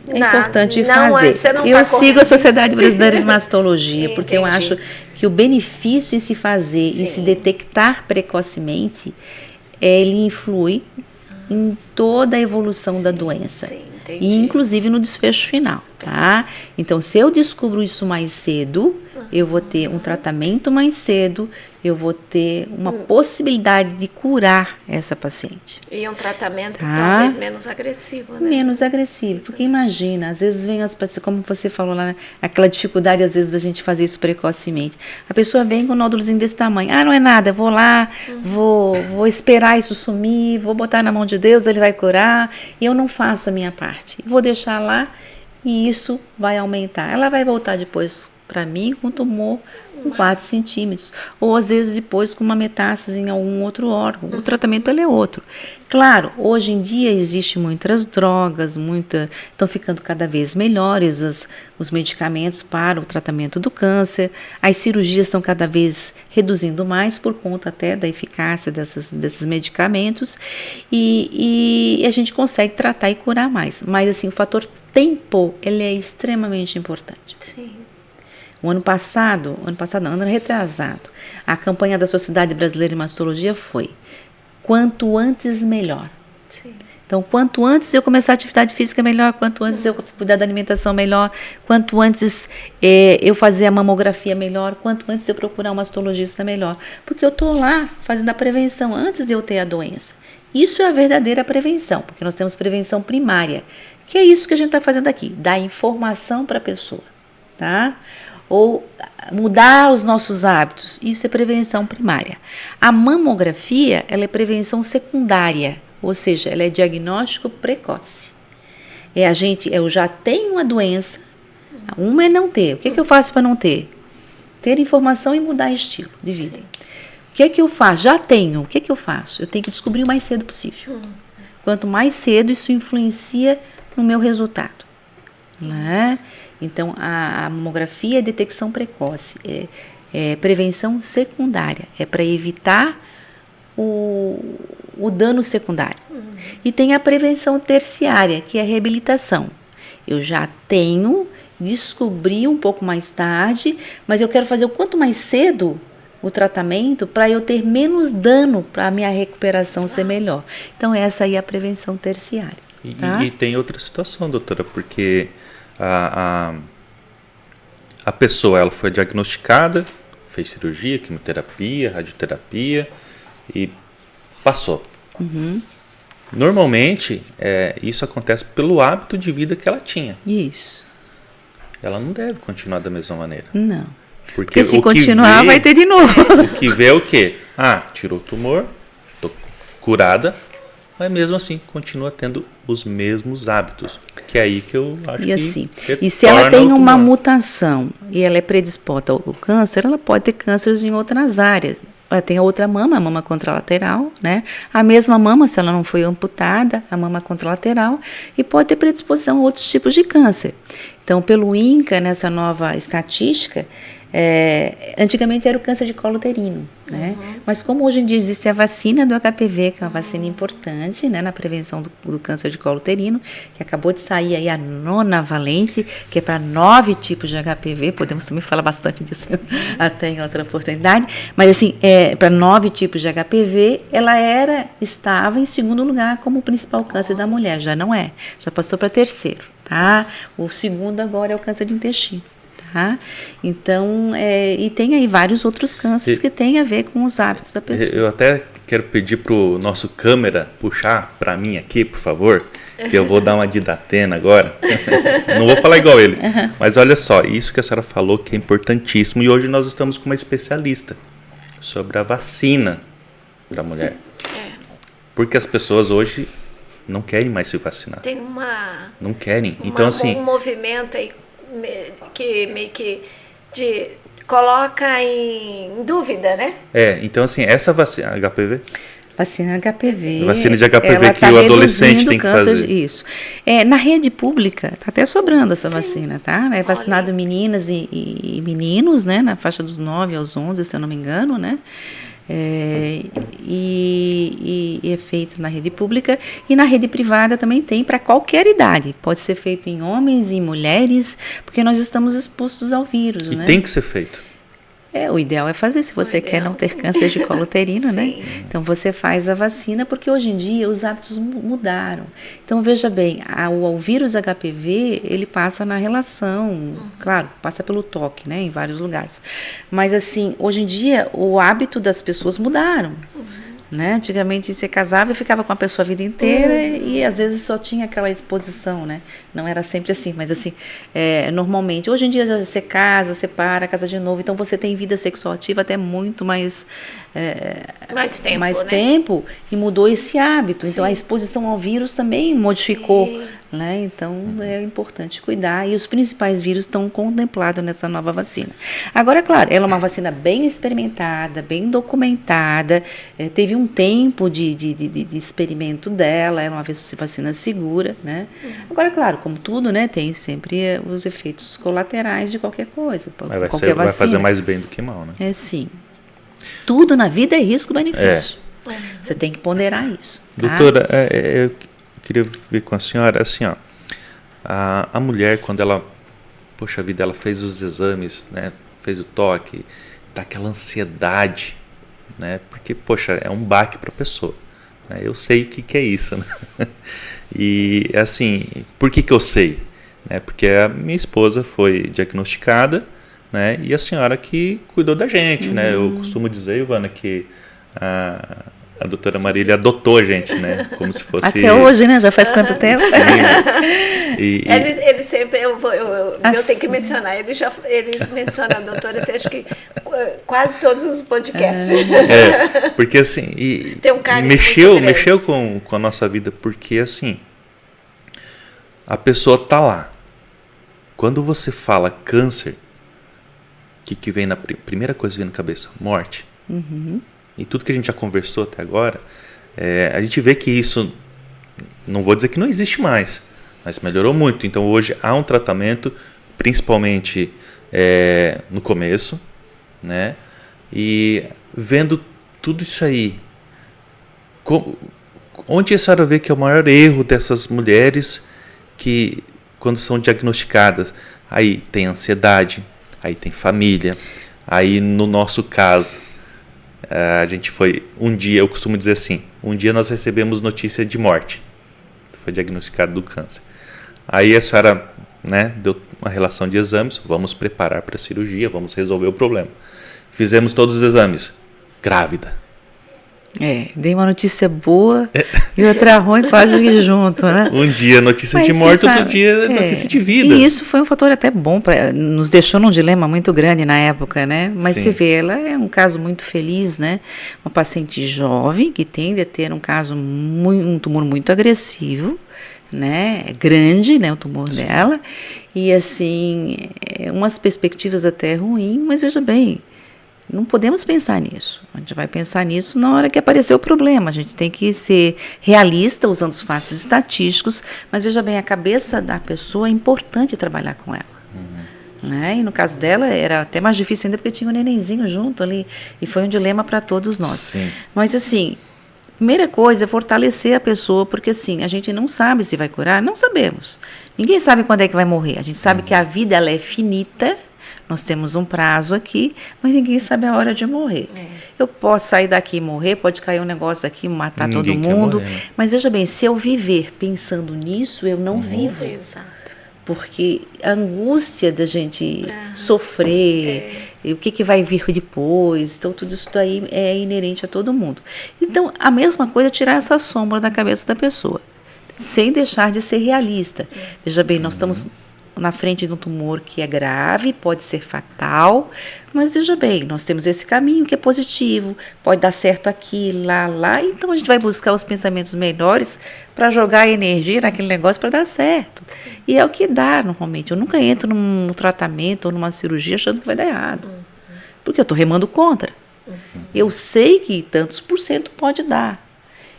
é importante fazer. Eu sigo a Sociedade Brasileira de Mastologia, porque eu acho que o benefício em se fazer e se detectar precocemente, ele influi em toda a evolução da doença. Sim, e inclusive no desfecho final, tá? Então, se eu descubro isso mais cedo, eu vou ter um tratamento mais cedo, eu vou ter uma possibilidade de curar essa paciente. E um tratamento talvez menos agressivo, né? Menos agressivo, porque imagina, às vezes vem as pessoas, como você falou lá, aquela dificuldade às vezes da gente fazer isso precocemente. A pessoa vem com um nódulozinho desse tamanho, não é nada, vou lá, vou esperar isso sumir, vou botar na mão de Deus, ele vai curar, e eu não faço a minha parte. Vou deixar lá e isso vai aumentar. Ela vai voltar depois para mim com um tumor com 4 centímetros. Ou às vezes depois com uma metástase em algum outro órgão. O tratamento ele é outro. Claro, hoje em dia existem muitas drogas, estão ficando cada vez melhores os medicamentos para o tratamento do câncer. As cirurgias estão cada vez reduzindo mais por conta até da eficácia desses medicamentos. E a gente consegue tratar e curar mais. Mas assim, o fator tempo, ele é extremamente importante. Sim. Ano retrasado, a campanha da Sociedade Brasileira de Mastologia foi quanto antes melhor. Sim. Então, quanto antes eu começar a atividade física melhor, quanto antes eu cuidar da alimentação melhor, quanto antes eu fazer a mamografia melhor, quanto antes eu procurar um mastologista melhor. Porque eu estou lá fazendo a prevenção antes de eu ter a doença. Isso é a verdadeira prevenção, porque nós temos prevenção primária, que é isso que a gente está fazendo aqui, dar informação para a pessoa, tá? Ou mudar os nossos hábitos, isso é prevenção primária. A mamografia, ela é prevenção secundária, ou seja, ela é diagnóstico precoce. Eu já tenho uma doença, uma é não ter. O que eu faço para não ter? Ter informação e mudar estilo de vida. Sim. O que eu faço? Já tenho, o que eu faço? Eu tenho que descobrir o mais cedo possível. Quanto mais cedo, isso influencia no meu resultado, né? Então, a mamografia é detecção precoce, é prevenção secundária, é para evitar o dano secundário. E tem a prevenção terciária, que é a reabilitação. Eu já tenho, descobri um pouco mais tarde, mas eu quero fazer o quanto mais cedo o tratamento para eu ter menos dano, para a minha recuperação ser melhor. Então, essa aí é a prevenção terciária. Tá? E tem outra situação, doutora, porque a pessoa ela foi diagnosticada, fez cirurgia, quimioterapia, radioterapia e passou. Normalmente, isso acontece pelo hábito de vida que ela tinha. Isso. Ela não deve continuar da mesma maneira. Não. Porque se continuar, vai ter de novo. O que vê é o quê? Tirou o tumor, tô curada, mas mesmo assim continua tendo os mesmos hábitos. Que é aí que eu acho e se ela tem uma mutação e ela é predisposta ao câncer, ela pode ter cânceres em outras áreas. Ela tem a outra mama, a mama contralateral, né? A mesma mama, se ela não foi amputada, a mama contralateral, e pode ter predisposição a outros tipos de câncer. Então, pelo INCA, nessa nova estatística, antigamente era o câncer de colo uterino, né? Mas como hoje em dia existe a vacina do HPV, que é uma vacina importante, né, na prevenção do câncer de colo uterino, que acabou de sair aí a 9ª valente, que é para 9 tipos de HPV, podemos também falar bastante disso até em outra oportunidade, mas assim, para 9 tipos de HPV, ela estava em segundo lugar como o principal câncer da mulher, já não é, já passou para terceiro, tá? O segundo agora é o câncer de intestino. Tá? Então, e tem aí vários outros cânceres que têm a ver com os hábitos da pessoa. Eu até quero pedir pro nosso câmera puxar para mim aqui, por favor, que eu vou dar uma de Datena agora. Não vou falar igual ele, mas olha só, isso que a senhora falou que é importantíssimo e hoje nós estamos com uma especialista sobre a vacina para a mulher. Porque as pessoas hoje não querem mais se vacinar. Tem não querem. Então, assim, um movimento aí que meio que coloca em dúvida, né? Então assim, essa vacina HPV? Vacina HPV. Vacina de HPV que o adolescente tem que fazer. Isso. Na rede pública, tá até sobrando essa vacina, tá? É vacinado meninas e meninos, né? Na faixa dos 9 aos 11, se eu não me engano, né? E é feito na rede pública e na rede privada também tem para qualquer idade, pode ser feito em homens e em mulheres, porque nós estamos expostos ao vírus, e né? Tem que ser feito. O ideal é fazer, se você quer não ter câncer de colo uterino, né? Então você faz a vacina, porque hoje em dia os hábitos mudaram. Então veja bem, o vírus HPV, ele passa na relação, claro, passa pelo toque, né, em vários lugares. Mas assim, hoje em dia o hábito das pessoas mudaram. Né? Antigamente você casava e ficava com a pessoa a vida inteira e às vezes só tinha aquela exposição, né? Não era sempre assim, mas assim, normalmente. Hoje em dia você casa, separa, casa de novo, então você tem vida sexual ativa até muito mais tempo, e mudou esse hábito. Sim. Então a exposição ao vírus também modificou né? Então é importante cuidar e os principais vírus estão contemplados nessa nova vacina. Agora, é claro, ela é uma vacina bem experimentada, bem documentada, teve um tempo de experimento dela, é uma vacina segura, né? Agora, claro, como tudo, né, tem sempre os efeitos colaterais de qualquer coisa, Mas vai fazer mais bem do que mal, né? É sim. Tudo na vida é risco-benefício. Você tem que ponderar isso. Tá? Doutora, eu queria ver com a senhora, assim, ó, a mulher, quando ela, poxa vida, ela fez os exames, né, fez o toque, tá aquela ansiedade, né, porque, poxa, é um baque para a pessoa, né, eu sei o que é isso, né, e, assim, por que eu sei? Né, porque a minha esposa foi diagnosticada, né, e a senhora que cuidou da gente, né, eu costumo dizer, Ivana, que a doutora Marília adotou a gente, né? Como se fosse... Até hoje, né? Já faz quanto tempo? Sim. Ele sempre, eu tenho que mencionar, ele menciona a doutora, você acha que quase todos os podcasts. Porque assim, tem um carinho mexeu com a nossa vida, porque assim, a pessoa tá lá. Quando você fala câncer, o que vem na primeira coisa que vem na cabeça? Morte. E tudo que a gente já conversou até agora, a gente vê que isso, não vou dizer que não existe mais, mas melhorou muito. Então hoje há um tratamento, principalmente no começo, né? E vendo tudo isso aí, onde a senhora vê que é o maior erro dessas mulheres que, quando são diagnosticadas, aí tem ansiedade, aí tem família, aí no nosso caso, a gente foi, um dia, eu costumo dizer assim, um dia nós recebemos notícia de morte, foi diagnosticado do câncer. Aí a senhora, né, deu uma relação de exames, vamos preparar para a cirurgia, vamos resolver o problema. Fizemos todos os exames, grávida. Dei uma notícia boa e outra ruim quase que junto, né? Um dia notícia de morte, outro dia notícia de vida. E isso foi um fator até bom, nos deixou num dilema muito grande na época, né? Mas Sim. Você vê, ela é um caso muito feliz, né? Uma paciente jovem que tende a ter um tumor muito agressivo, né? É grande, né? O tumor Sim. dela. E assim, umas perspectivas até ruins, mas veja bem, não podemos pensar nisso. A gente vai pensar nisso na hora que aparecer o problema. A gente tem que ser realista, usando os fatos estatísticos, mas veja bem, a cabeça da pessoa é importante trabalhar com ela. Né? E no caso dela era até mais difícil ainda porque tinha um nenenzinho junto ali, e foi um dilema para todos nós. Sim. Mas assim, primeira coisa é fortalecer a pessoa, porque assim, a gente não sabe se vai curar, não sabemos. Ninguém sabe quando é que vai morrer. A gente sabe que a vida ela é finita. Nós temos um prazo aqui, mas ninguém sabe a hora de morrer. Eu posso sair daqui e morrer, pode cair um negócio aqui, matar Ninguém todo mundo. quer morrer. Mas veja bem, se eu viver pensando nisso, eu não vivo. Exato. Porque a angústia da gente sofrer, e o que vai vir depois, então tudo isso daí é inerente a todo mundo. Então, a mesma coisa é tirar essa sombra da cabeça da pessoa, sem deixar de ser realista. Veja bem, nós estamos na frente de um tumor que é grave, pode ser fatal, mas veja bem, nós temos esse caminho que é positivo, pode dar certo aqui, lá, então a gente vai buscar os pensamentos melhores para jogar energia naquele negócio para dar certo. E é o que dá normalmente. Eu nunca entro num tratamento ou numa cirurgia achando que vai dar errado, porque eu estou remando contra. Eu sei que tantos por cento pode dar.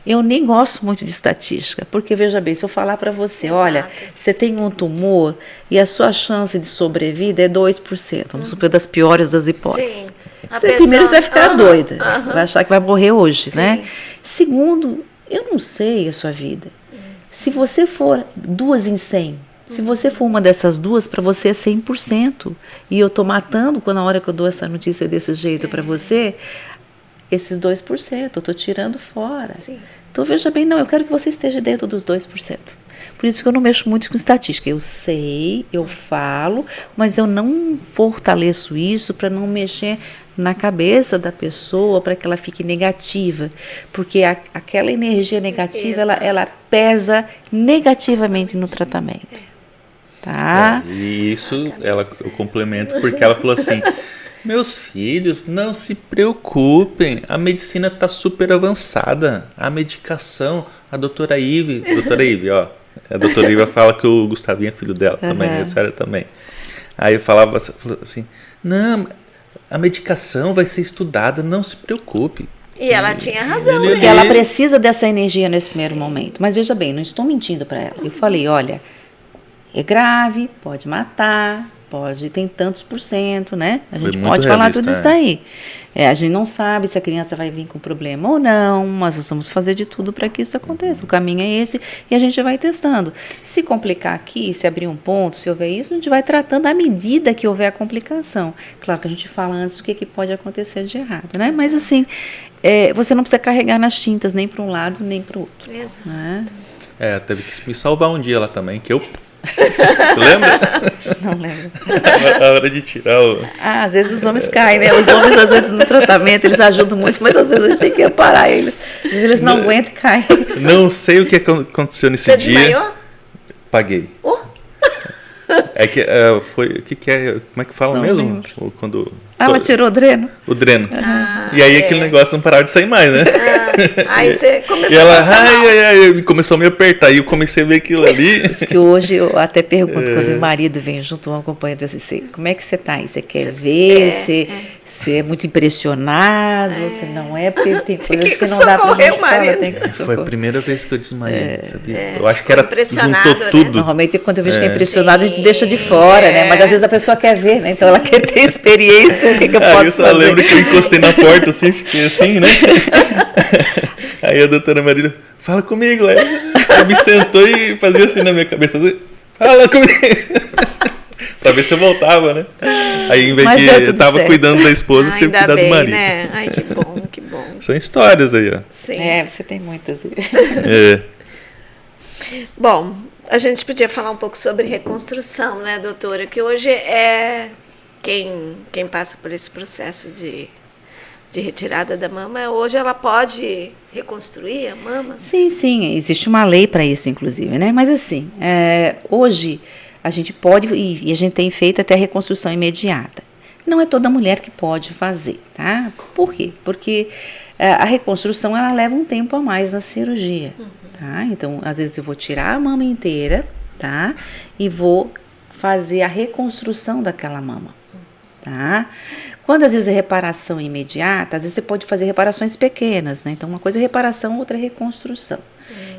Eu nem gosto muito de estatística, porque veja bem, se eu falar para você, Exato. olha, você tem um tumor e a sua chance de sobrevida é 2%, vamos supor, das piores das hipóteses. Sim. Primeiro você vai ficar doida, Aham. vai achar que vai morrer hoje, Sim. né? Segundo, eu não sei a sua vida. Se você for 2 em 100, se você for uma dessas duas, para você é 100%. E eu tô matando, quando na hora que eu dou essa notícia desse jeito para você, esses 2%, eu tô tirando fora. Sim. Então, veja bem, não, eu quero que você esteja dentro dos 2%. Por isso que eu não mexo muito com estatística. Eu sei, eu falo, mas eu não fortaleço isso para não mexer na cabeça da pessoa, para que ela fique negativa. Porque aquela energia negativa, ela pesa negativamente no tratamento. Tá? E isso eu complemento porque ela falou assim: meus filhos, não se preocupem, a medicina está super avançada, a medicação, a doutora Ive, ó, A doutora Iva fala que o Gustavinho é filho dela também, a senhora também. Aí eu falava assim, não, a medicação vai ser estudada, não se preocupe. E ela tinha razão, né? Porque ela precisa dessa energia nesse primeiro momento. Mas veja bem, não estou mentindo para ela. Eu falei, olha, é grave, pode matar, tem tantos %, né? A gente pode falar tudo isso daí. A gente não sabe se a criança vai vir com problema ou não, mas nós vamos fazer de tudo para que isso aconteça. O caminho é esse e a gente vai testando. Se complicar aqui, se abrir um ponto, se houver isso, a gente vai tratando à medida que houver a complicação. Claro que a gente fala antes o que pode acontecer de errado, né? Mas assim, você não precisa carregar nas tintas nem para um lado nem para o outro. Exato. Né? Teve que me salvar um dia lá também, que eu... Lembra? Não lembro. A hora de tirar o... às vezes os homens caem, né? Os homens, às vezes, no tratamento, eles ajudam muito, mas às vezes a gente tem que parar eles. Às vezes eles não aguentam e caem. Não sei o que aconteceu nesse Você dia. desmaiou? Paguei. É que foi... O que é? Como é que fala Não mesmo? lembro. Quando... Ela tirou o dreno? O dreno. E aí aquele negócio não parava de sair mais, né? Aí você começou E ela, a passar mal. começou a me apertar. E eu comecei a ver aquilo ali. Isso que hoje eu até pergunto, quando o marido vem junto, um acompanhante, assim, como é que você tá aí? Você quer ver? Você é muito impressionado? Você não é? Porque tem coisas que não dá pra gente falar. Tem que Foi a primeira vez que eu desmaiei, sabia? Eu acho que era impressionado, juntou né? tudo. Normalmente, quando eu vejo que é impressionado, a gente deixa de fora, né? Mas às vezes a pessoa quer ver, né? Então ela quer ter experiência, o que eu posso Eu só fazer? lembro que eu encostei na porta assim, fiquei assim, né? Aí a doutora Marília, fala comigo, Léo. Ela me sentou e fazia assim na minha cabeça, fala comigo. Pra ver se eu voltava, né? Aí em vez Mas de deu eu tudo tava certo. cuidando da esposa, eu tive que cuidar do marido. Né? Ai, que bom, que bom. São histórias aí, ó. Sim. Você tem muitas. Bom, a gente podia falar um pouco sobre reconstrução, né, doutora? Que hoje quem passa por esse processo de retirada da mama, hoje ela pode reconstruir a mama? Sim, existe uma lei para isso, inclusive, né? Mas assim, hoje a gente pode, e a gente tem feito até a reconstrução imediata. Não é toda mulher que pode fazer, tá? Por quê? Porque a reconstrução, ela leva um tempo a mais na cirurgia, tá? Então, às vezes eu vou tirar a mama inteira, tá? E vou fazer a reconstrução daquela mama, tá? Quando às vezes é reparação imediata, às vezes você pode fazer reparações pequenas, né? Então, uma coisa é reparação, outra é reconstrução.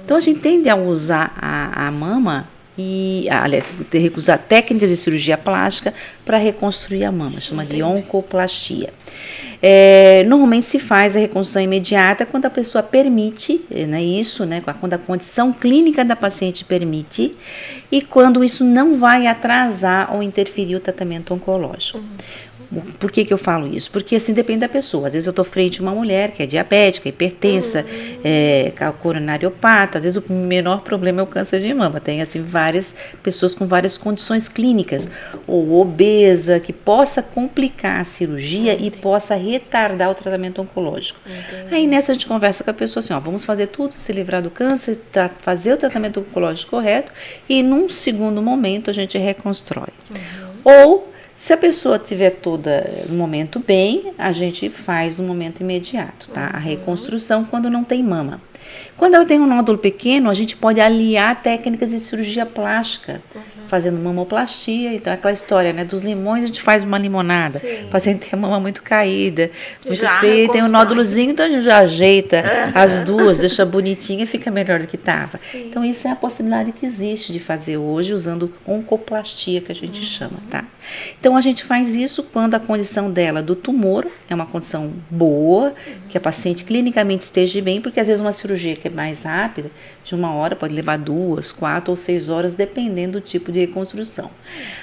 Então, a gente tende a usar a mama aliás, ter que usar técnicas de cirurgia plástica para reconstruir a mama, chama de oncoplastia. Normalmente se faz a reconstrução imediata quando a pessoa permite, isso, né, quando a condição clínica da paciente permite e quando isso não vai atrasar ou interferir o tratamento oncológico. Por que eu falo isso? Porque assim depende da pessoa. Às vezes eu estou frente a uma mulher que é diabética, hipertensa, coronariopata. Às vezes o menor problema é o câncer de mama. Tem assim várias pessoas com várias condições clínicas ou obesa que possa complicar a cirurgia e possa retardar o tratamento oncológico. Aí nessa a gente conversa com a pessoa assim, vamos fazer tudo, se livrar do câncer, fazer o tratamento oncológico correto e num segundo momento a gente reconstrói. Ou se a pessoa tiver toda no momento bem, a gente faz no momento imediato, tá? A reconstrução quando não tem mama. Quando ela tem um nódulo pequeno, a gente pode aliar técnicas de cirurgia plástica, fazendo mamoplastia. Então, aquela história, né? Dos limões, a gente faz uma limonada. O paciente tem a mama muito caída, muito feia, tem um nódulozinho, então a gente já ajeita as duas, deixa bonitinha e fica melhor do que estava. Então, isso é a possibilidade que existe de fazer hoje, usando oncoplastia, que a gente chama, tá? Então, a gente faz isso quando a condição dela do tumor é uma condição boa, que a paciente clinicamente esteja bem, porque às vezes uma cirurgia que é mais rápida, de 1 hora, pode levar 2, 4 ou 6 horas, dependendo do tipo de reconstrução.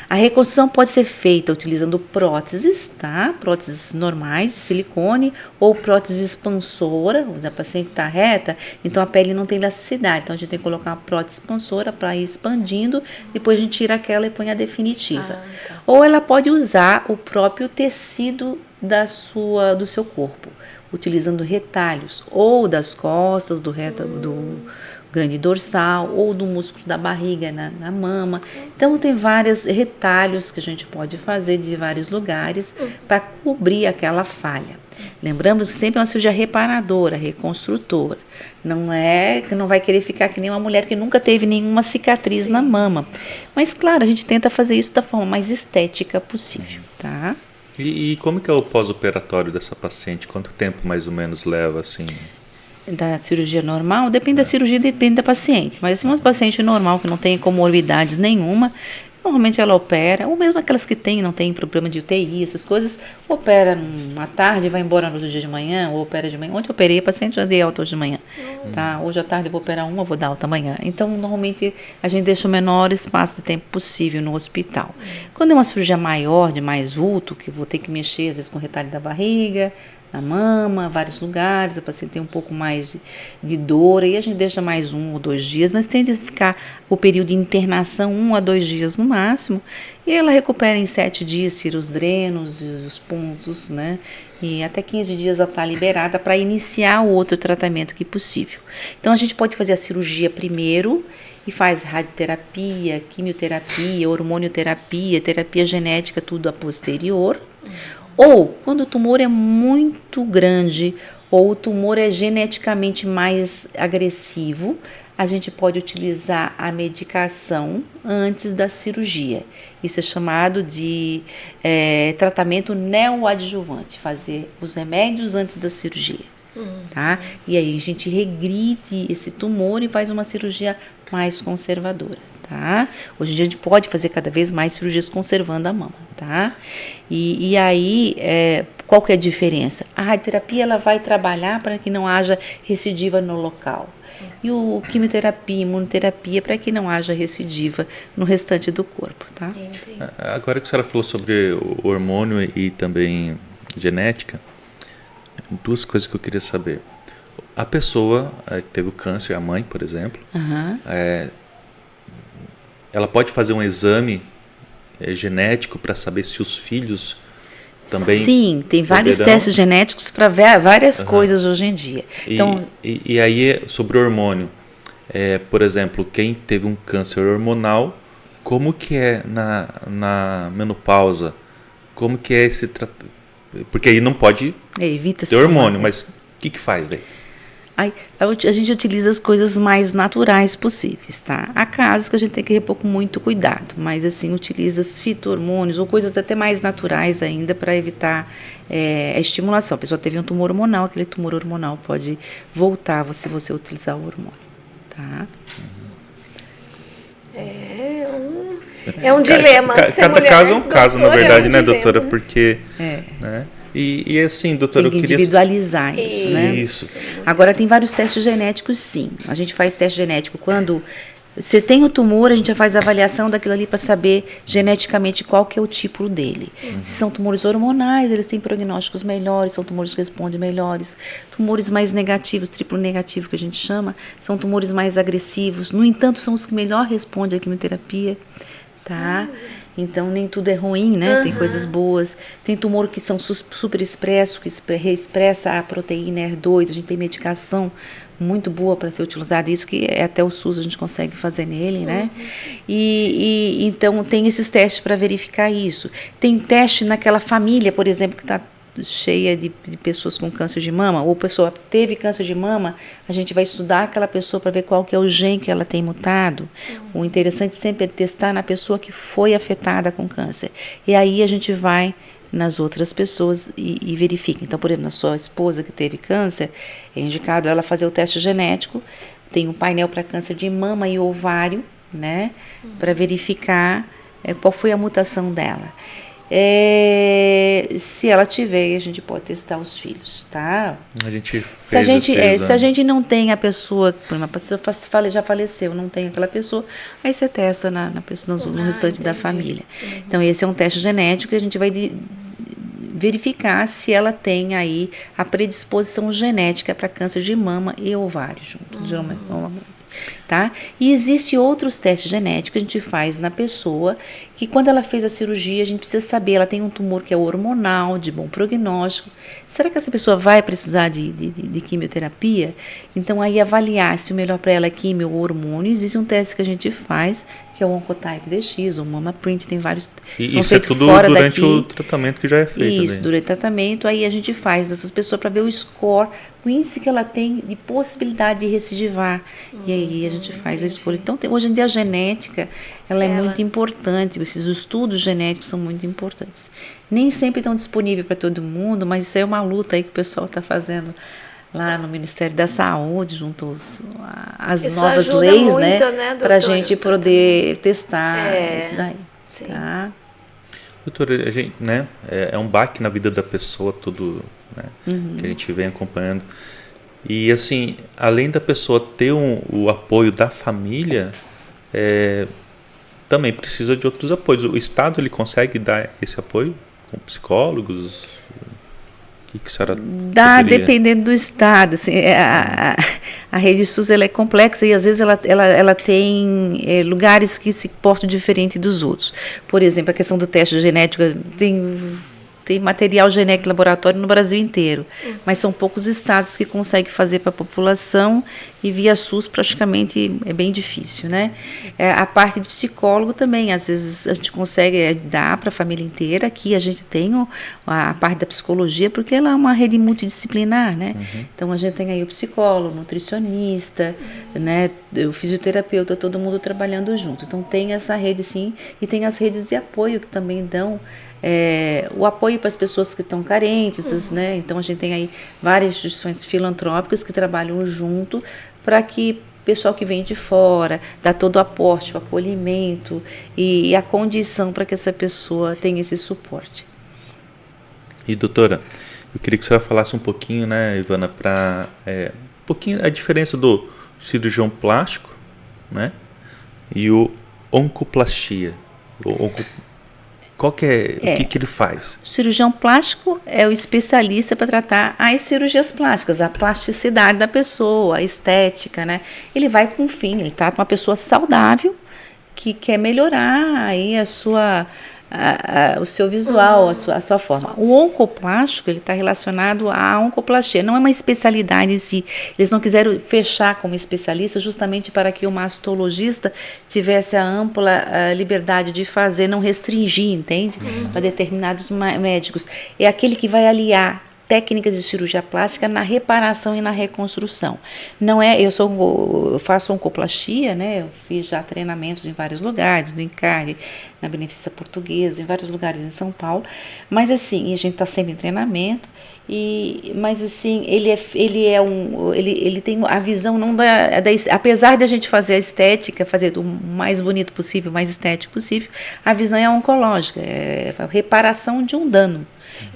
A reconstrução pode ser feita utilizando próteses, tá? Próteses normais, de silicone, ou prótese expansora, a paciente está reta, então a pele não tem elasticidade, então a gente tem que colocar uma prótese expansora para ir expandindo, depois a gente tira aquela e põe a definitiva. Ou ela pode usar o próprio tecido do seu corpo, utilizando retalhos, ou das costas, do grande dorsal ou do músculo da barriga na mama. Então tem vários retalhos que a gente pode fazer de vários lugares para cobrir aquela falha. Lembramos que sempre é uma cirurgia reparadora, reconstrutora. Não vai querer ficar que nem uma mulher que nunca teve nenhuma cicatriz na mama. Mas claro, a gente tenta fazer isso da forma mais estética possível, tá? E como que é o pós-operatório dessa paciente? Quanto tempo mais ou menos leva, assim? Da cirurgia normal, depende da cirurgia, depende da paciente. Mas se uma paciente normal que não tem comorbidades nenhuma, normalmente ela opera, ou mesmo aquelas que não tem problema de UTI, essas coisas, opera uma tarde, vai embora no outro dia de manhã, ou opera de manhã. Ontem eu operei a paciente, já dei alta hoje de manhã. Tá? Hoje à tarde eu vou operar uma, vou dar alta amanhã. Então, normalmente, a gente deixa o menor espaço de tempo possível no hospital. Quando é uma cirurgia maior, de mais vulto, que eu vou ter que mexer, às vezes, com o retalho da barriga, na mama, vários lugares, a paciente tem um pouco mais de dor, aí a gente deixa mais 1 ou 2 dias, mas tenta ficar o período de internação 1 a 2 dias no máximo, e ela recupera em 7 dias, tira os drenos, os pontos, né? E até 15 dias ela está liberada para iniciar o outro tratamento que possível. Então a gente pode fazer a cirurgia primeiro e faz radioterapia, quimioterapia, hormonioterapia, terapia genética, tudo a posterior. Ou quando o tumor é muito grande ou o tumor é geneticamente mais agressivo, a gente pode utilizar a medicação antes da cirurgia. Isso é chamado de tratamento neoadjuvante, fazer os remédios antes da cirurgia. Tá? E aí a gente regride esse tumor e faz uma cirurgia mais conservadora. Tá? Hoje em dia a gente pode fazer cada vez mais cirurgias conservando a mama, tá? E aí, qual que é a diferença? A radioterapia ela vai trabalhar para que não haja recidiva no local. E o quimioterapia, imunoterapia, para que não haja recidiva no restante do corpo, tá? Entendi. Agora que a senhora falou sobre o hormônio e também genética, 2 coisas que eu queria saber. A pessoa que teve o câncer, a mãe, por exemplo, ela pode fazer um exame genético para saber se os filhos também... Sim, tem vários testes genéticos para ver várias coisas hoje em dia. Então, e aí, sobre o hormônio, por exemplo, quem teve um câncer hormonal, como que é na menopausa? Como que é esse tratamento? Porque aí não pode ter hormônio, mas o que faz daí? A gente utiliza as coisas mais naturais possíveis, tá? Há casos que a gente tem que repor com muito cuidado, mas assim, utiliza os fito-hormônios ou coisas até mais naturais ainda para evitar a estimulação. A pessoa teve um tumor hormonal, aquele tumor hormonal pode voltar se você utilizar o hormônio, tá? É um dilema. Cada caso é um caso, na verdade, né, doutora? Porque... né? E assim, doutora, eu queria... individualizar isso, né? Isso. Agora, tem vários testes genéticos, sim. A gente faz teste genético quando você tem o tumor, a gente já faz a avaliação daquilo ali para saber geneticamente qual que é o tipo dele. Se são tumores hormonais, eles têm prognósticos melhores, são tumores que respondem melhores. Tumores mais negativos, triplo negativo que a gente chama, são tumores mais agressivos. No entanto, são os que melhor respondem à quimioterapia, tá? Então, nem tudo é ruim, né? Tem coisas boas. Tem tumor que são super expressos, que reexpressa a proteína HER2. A gente tem medicação muito boa para ser utilizada. Isso que até o SUS a gente consegue fazer nele, né? E então, tem esses testes para verificar isso. Tem teste naquela família, por exemplo, que está cheia de pessoas com câncer de mama, ou a pessoa teve câncer de mama, a gente vai estudar aquela pessoa para ver qual que é o gene que ela tem mutado. O interessante sempre é testar na pessoa que foi afetada com câncer. E aí a gente vai nas outras pessoas e verifica. Então, por exemplo, na sua esposa que teve câncer, é indicado ela fazer o teste genético, tem um painel para câncer de mama e ovário, né, para verificar qual foi a mutação dela. Se ela tiver, a gente pode testar os filhos, tá? A gente fez se a gente não tem a pessoa, por uma pessoa já faleceu, não tem aquela pessoa, aí você testa na pessoa, no restante da família. Então, esse é um teste genético que a gente vai verificar se ela tem aí a predisposição genética para câncer de mama e ovário junto, geralmente, normalmente. Tá? E existe outros testes genéticos que a gente faz na pessoa, que quando ela fez a cirurgia, a gente precisa saber, ela tem um tumor que é hormonal, de bom prognóstico. Será que essa pessoa vai precisar de quimioterapia? Então, aí avaliar se o melhor para ela é quimio ou hormônio. Existe um teste que a gente faz, que é o Oncotype DX, o Mama Print, tem vários. E isso é tudo durante o tratamento que já é feito. Isso, durante o tratamento, aí a gente faz dessas pessoas para ver o score, o índice que ela tem de possibilidade de recidivar. E aí a gente faz a escolha. Então, hoje em dia a genética, ela é muito importante, esses estudos genéticos são muito importantes. Nem sempre estão disponíveis para todo mundo, mas isso é uma luta aí que o pessoal está fazendo lá no Ministério da Saúde, junto às isso novas leis, muito, né, para a gente poder testar isso daí. Sim. Tá? Doutora, a gente, né, é um baque na vida da pessoa, tudo, né, que a gente vem acompanhando. E assim, além da pessoa ter o apoio da família, também precisa de outros apoios. O Estado, ele consegue dar esse apoio com psicólogos? O que a senhora dá, poderia... dependendo do estado. Assim, a rede SUS ela é complexa e às vezes ela tem lugares que se portam diferente dos outros. Por exemplo, a questão do teste genético, tem material genético laboratório no Brasil inteiro, mas são poucos estados que conseguem fazer para a população e via SUS praticamente é bem difícil, né? A parte de psicólogo também, às vezes a gente consegue dar para a família inteira. Aqui a gente tem a parte da psicologia, porque ela é uma rede multidisciplinar, né? Então a gente tem aí o psicólogo, o nutricionista, né? O fisioterapeuta, todo mundo trabalhando junto. Então tem essa rede sim, e tem as redes de apoio que também dão o apoio para as pessoas que estão carentes, né? Então a gente tem aí várias instituições filantrópicas que trabalham junto para que o pessoal que vem de fora dá todo o aporte, o acolhimento e a condição para que essa pessoa tenha esse suporte. E doutora, eu queria que a senhora falasse um pouquinho, né, Ivana, para um pouquinho a diferença do cirurgião plástico, né, e o oncoplastia. Qual que é, o que ele faz? O cirurgião plástico é o especialista para tratar as cirurgias plásticas, a plasticidade da pessoa, a estética, né? Ele vai com fim, ele trata uma pessoa saudável que quer melhorar aí o seu visual, a sua forma. O oncoplástico, ele está relacionado à oncoplastia, não é uma especialidade em si. Eles não quiseram fechar como especialista justamente para que o mastologista tivesse a ampla liberdade de fazer, não restringir, entende? Para determinados médicos. É aquele que vai aliar técnicas de cirurgia plástica na reparação e na reconstrução. Não é, eu faço oncoplastia, né? Eu fiz já treinamentos em vários lugares, no INCARE, na Beneficência Portuguesa, em vários lugares em São Paulo, mas assim, a gente está sempre em treinamento, mas assim, ele tem a visão não apesar de a gente fazer a estética, fazer o mais bonito possível, o mais estético possível, a visão é oncológica, é a reparação de um dano.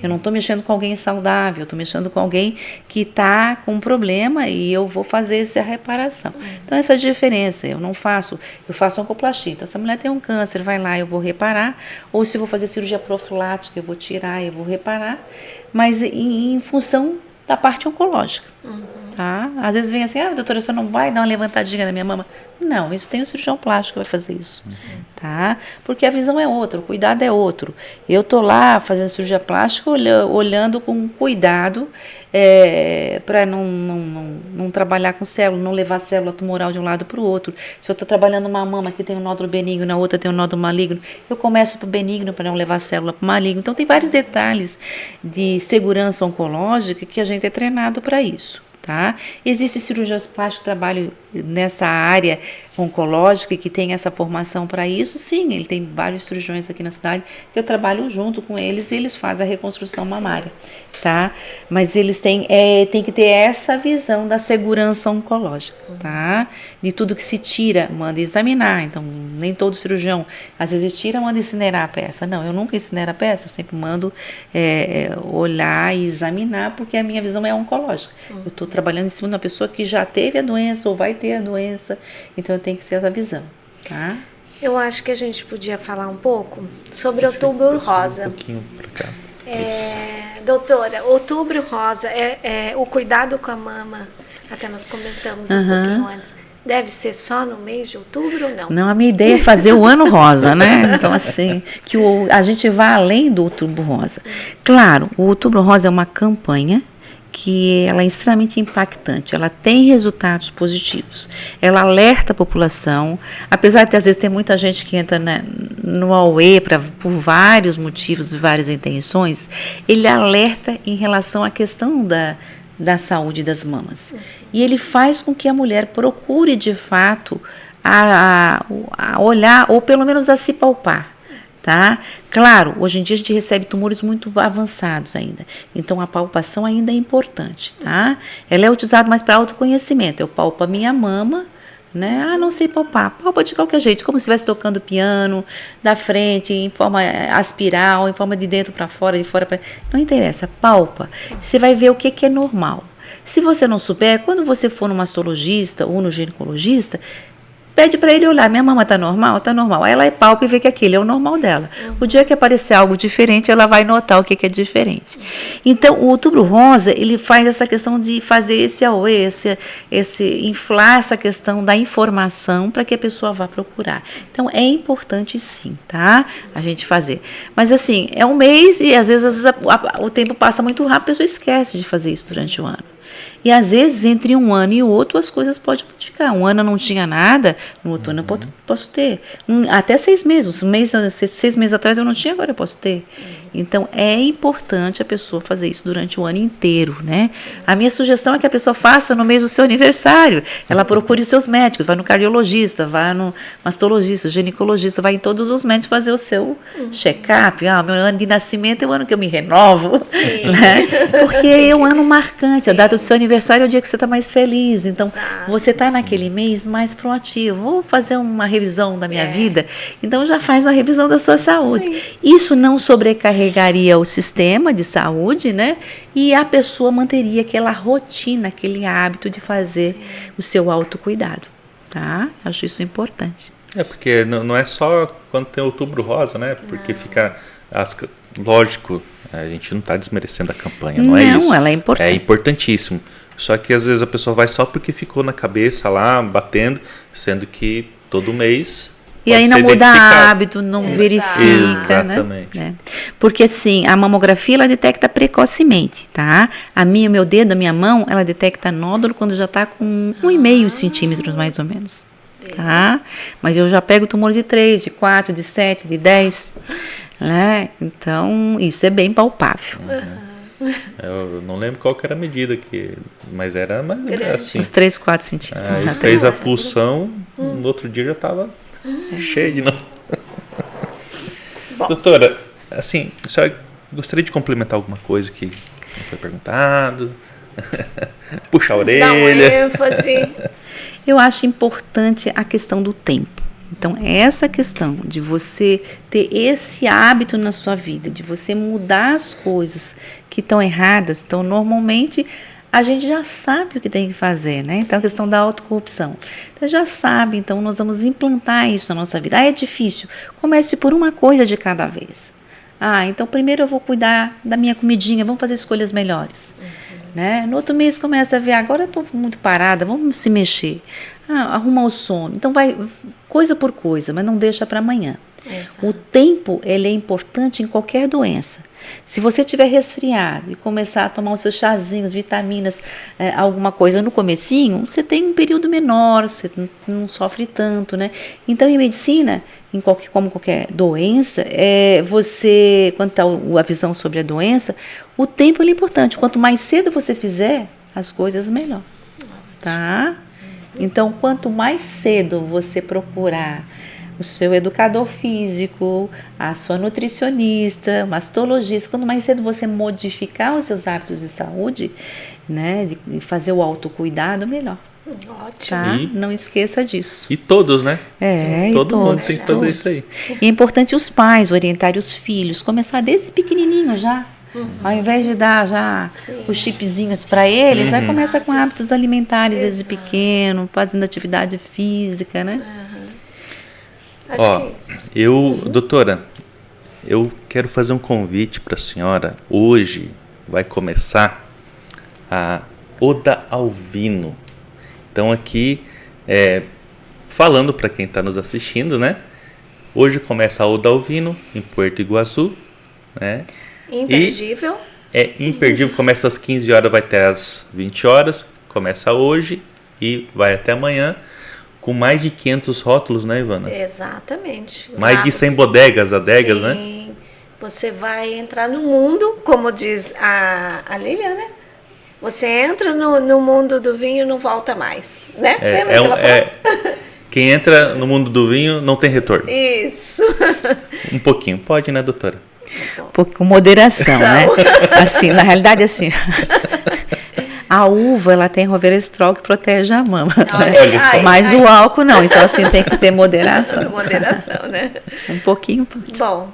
Eu não estou mexendo com alguém saudável, eu estou mexendo com alguém que está com um problema e eu vou fazer essa reparação. Então, essa é a diferença. Eu faço oncoplastia. Então, se a mulher tem um câncer, vai lá, eu vou reparar. Ou se eu vou fazer cirurgia profilática, eu vou tirar, eu vou reparar. Mas em função da parte oncológica. Tá? Às vezes vem assim, doutora, você não vai dar uma levantadinha na minha mama? Não, isso tem o cirurgião plástico que vai fazer isso. Tá? Porque a visão é outra, o cuidado é outro. Eu estou lá fazendo cirurgia plástica, olhando com cuidado para não trabalhar com célula, não levar célula tumoral de um lado para o outro. Se eu estou trabalhando uma mama que tem um nódulo benigno, na outra tem um nódulo maligno, eu começo para o benigno para não levar célula para o maligno. Então, tem vários detalhes de segurança oncológica que a gente é treinado para isso. Tá? Existem cirurgiões plásticos que trabalham nessa área oncológica e que tem essa formação para isso, sim, ele tem vários cirurgiões aqui na cidade que eu trabalho junto com eles e eles fazem a reconstrução mamária, tá? Mas eles têm que ter essa visão da segurança oncológica, tá? De tudo que se tira, manda examinar, então nem todo cirurgião, às vezes tira, manda incinerar a peça, não, eu nunca incinero a peça, eu sempre mando olhar e examinar, porque a minha visão é oncológica, eu estou trabalhando em cima de uma pessoa que já teve a doença ou vai ter a doença, então tem que ser essa visão, tá? Eu acho que a gente podia falar um pouco sobre o Outubro Rosa. Um pouquinho pra cá. Doutora, Outubro Rosa, o cuidado com a mama, até nós comentamos um pouquinho antes, deve ser só no mês de outubro ou não? Não, a minha ideia é fazer o ano rosa, né? Então, assim, que a gente vá além do Outubro Rosa. Claro, o Outubro Rosa é uma campanha que ela é extremamente impactante, ela tem resultados positivos, ela alerta a população, apesar de às vezes ter muita gente que entra no AUE por vários motivos e várias intenções, ele alerta em relação à questão da saúde das mamas. E ele faz com que a mulher procure de fato a olhar, ou pelo menos a se palpar. Tá? Claro, hoje em dia a gente recebe tumores muito avançados ainda, então a palpação ainda é importante, tá? Ela é utilizada mais para autoconhecimento, eu palpo a minha mama, né? Não sei palpar, palpa de qualquer jeito, como se estivesse tocando piano, da frente, em forma aspiral, em forma de dentro para fora, de fora para... Não interessa, palpa, você vai ver o que é normal. Se você não souber, quando você for no mastologista ou no ginecologista, pede para ele olhar, minha mama está normal? Está normal. Aí ela palpa e vê que aquele é o normal dela. O dia que aparecer algo diferente, ela vai notar o que é diferente. Então, o Outubro Rosa, ele faz essa questão de fazer esse AUE, inflar essa questão da informação para que a pessoa vá procurar. Então, é importante sim, tá? A gente fazer. Mas assim, é um mês e às vezes o tempo passa muito rápido, a pessoa esquece de fazer isso durante o ano. E às vezes, entre um ano e o outro, as coisas podem modificar. Um ano eu não tinha nada, no outro ano eu posso ter. Até 6 meses. 6 meses atrás eu não tinha, agora eu posso ter. Então, é importante a pessoa fazer isso durante o ano inteiro, né? Sim. A minha sugestão é que a pessoa faça no mês do seu aniversário. Sim. Ela procure os seus médicos, vai no cardiologista, vai no mastologista, ginecologista, vai em todos os médicos fazer o seu check-up. Meu ano de nascimento é o ano que eu me renovo. Sim. Né? Porque é um ano marcante. Sim. A data do seu aniversário é o dia que você está mais feliz. Então, você está naquele mês mais proativo. Vou fazer uma revisão da minha vida. Então, já faz uma revisão da sua saúde. Sim. Isso não sobrecarregaria o sistema de saúde, né? E a pessoa manteria aquela rotina, aquele hábito de fazer o seu autocuidado, tá? Acho isso importante. Porque não é só quando tem Outubro Rosa, né? Porque fica... Lógico, a gente não está desmerecendo a campanha, não é isso? Não, ela é importante. É importantíssimo. Só que às vezes a pessoa vai só porque ficou na cabeça lá, batendo, sendo que todo mês... E aí não muda hábito, não verifica, exatamente. Né? Porque assim, a mamografia ela detecta precocemente, tá? O meu dedo, a minha mão, ela detecta nódulo quando já está com 1,5 centímetros mais ou menos, tá? Mas eu já pego tumor de 3, de 4, de 7, de 10, né? Então, isso é bem palpável. Eu não lembro qual que era a medida, mas era assim. Uns 3, 4 centímetros. Aí fez a pulsão, no outro dia já estava... cheio de novo. Doutora, assim, a senhora gostaria de complementar alguma coisa que não foi perguntado? Puxa a orelha. Dá uma ênfase. Eu acho importante a questão do tempo. Então, essa questão de você ter esse hábito na sua vida, de você mudar as coisas que estão erradas, então, normalmente... a gente já sabe o que tem que fazer, né? Então, a questão da autocorrupção. Então, já sabe, então, nós vamos implantar isso na nossa vida. É difícil. Comece por uma coisa de cada vez. Então, primeiro eu vou cuidar da minha comidinha, vamos fazer escolhas melhores. Né? No outro mês, começa a ver, agora eu estou muito parada, vamos se mexer. Arruma o sono. Então, vai coisa por coisa, mas não deixa para amanhã. Exato. O tempo, ele é importante em qualquer doença. Se você tiver resfriado e começar a tomar os seus chazinhos, vitaminas, alguma coisa no comecinho, você tem um período menor, você não sofre tanto, né? Então, em medicina, como qualquer doença, quando está a visão sobre a doença, o tempo é importante. Quanto mais cedo você fizer as coisas, melhor. Tá? Então, quanto mais cedo você procurar o seu educador físico, a sua nutricionista, mastologista, quanto mais cedo você modificar os seus hábitos de saúde, né, de fazer o autocuidado, melhor. Ótimo. Tá? Não esqueça disso. E todos, né? Todo mundo tem que fazer isso aí. E é importante os pais orientarem os filhos, começar desde pequenininho já. Ao invés de dar já os chipzinhos para ele, já começa com hábitos alimentares desde pequeno, fazendo atividade física, né? Doutora, eu quero fazer um convite para a senhora. Hoje vai começar a Oda ao Vinho. Então aqui, falando para quem está nos assistindo, né? Hoje começa a Oda ao Vinho em Puerto Iguaçu, né? Imperdível. É imperdível, começa às 15 horas, vai até às 20 horas. Começa hoje e vai até amanhã, com mais de 500 rótulos, né, Ivana? Exatamente. Mais de 100 bodegas, adegas, né? Sim, você vai entrar no mundo, como diz a Lilian, né? Você entra no mundo do vinho e não volta mais, né? Lembra que ela falou? Quem entra no mundo do vinho não tem retorno. Isso. Um pouquinho, pode, né, doutora? Com moderação, né? Assim, na realidade, assim, a uva, ela tem resveratrol que protege a mama. Olha só. Mas o álcool não, então assim, tem que ter moderação. Moderação, né? Um pouquinho. Bom.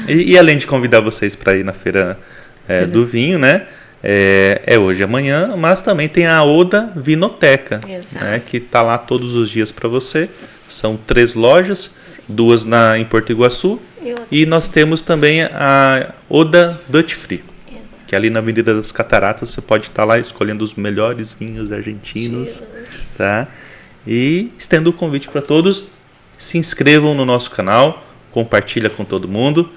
E além de convidar vocês para ir na feira do vinho, né? Hoje e amanhã, mas também tem a Oda Vinoteca, né, que está lá todos os dias para você. São 3 lojas, sim, 2 em Porto Iguaçu, e nós temos também a Oda Duty Free, que ali na Avenida das Cataratas você pode estar lá escolhendo os melhores vinhos argentinos, tá? E estendo o convite para todos, se inscrevam no nosso canal, compartilha com todo mundo.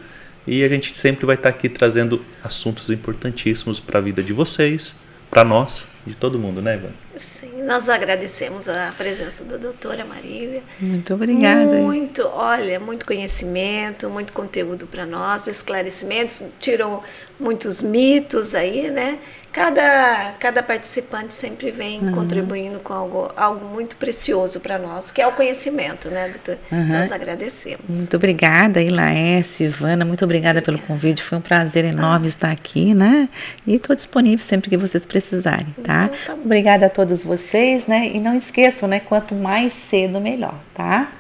E a gente sempre vai estar aqui trazendo assuntos importantíssimos para a vida de vocês, para nós, de todo mundo, né, Ivana? Sim, nós agradecemos a presença da doutora Marília. Muito obrigada. Muito conhecimento, muito conteúdo para nós, esclarecimentos, tirou muitos mitos aí, né? Cada participante sempre vem contribuindo com algo muito precioso para nós, que é o conhecimento, né, doutor? Nós agradecemos. Muito obrigada, Ilaércio, Ivana, muito obrigada pelo convite, foi um prazer enorme estar aqui, né? E estou disponível sempre que vocês precisarem, tá? Então, tá bom. Obrigada a todos vocês, né? E não esqueçam, né? Quanto mais cedo, melhor, tá?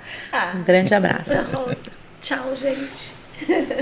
Um grande abraço. Tchau, gente.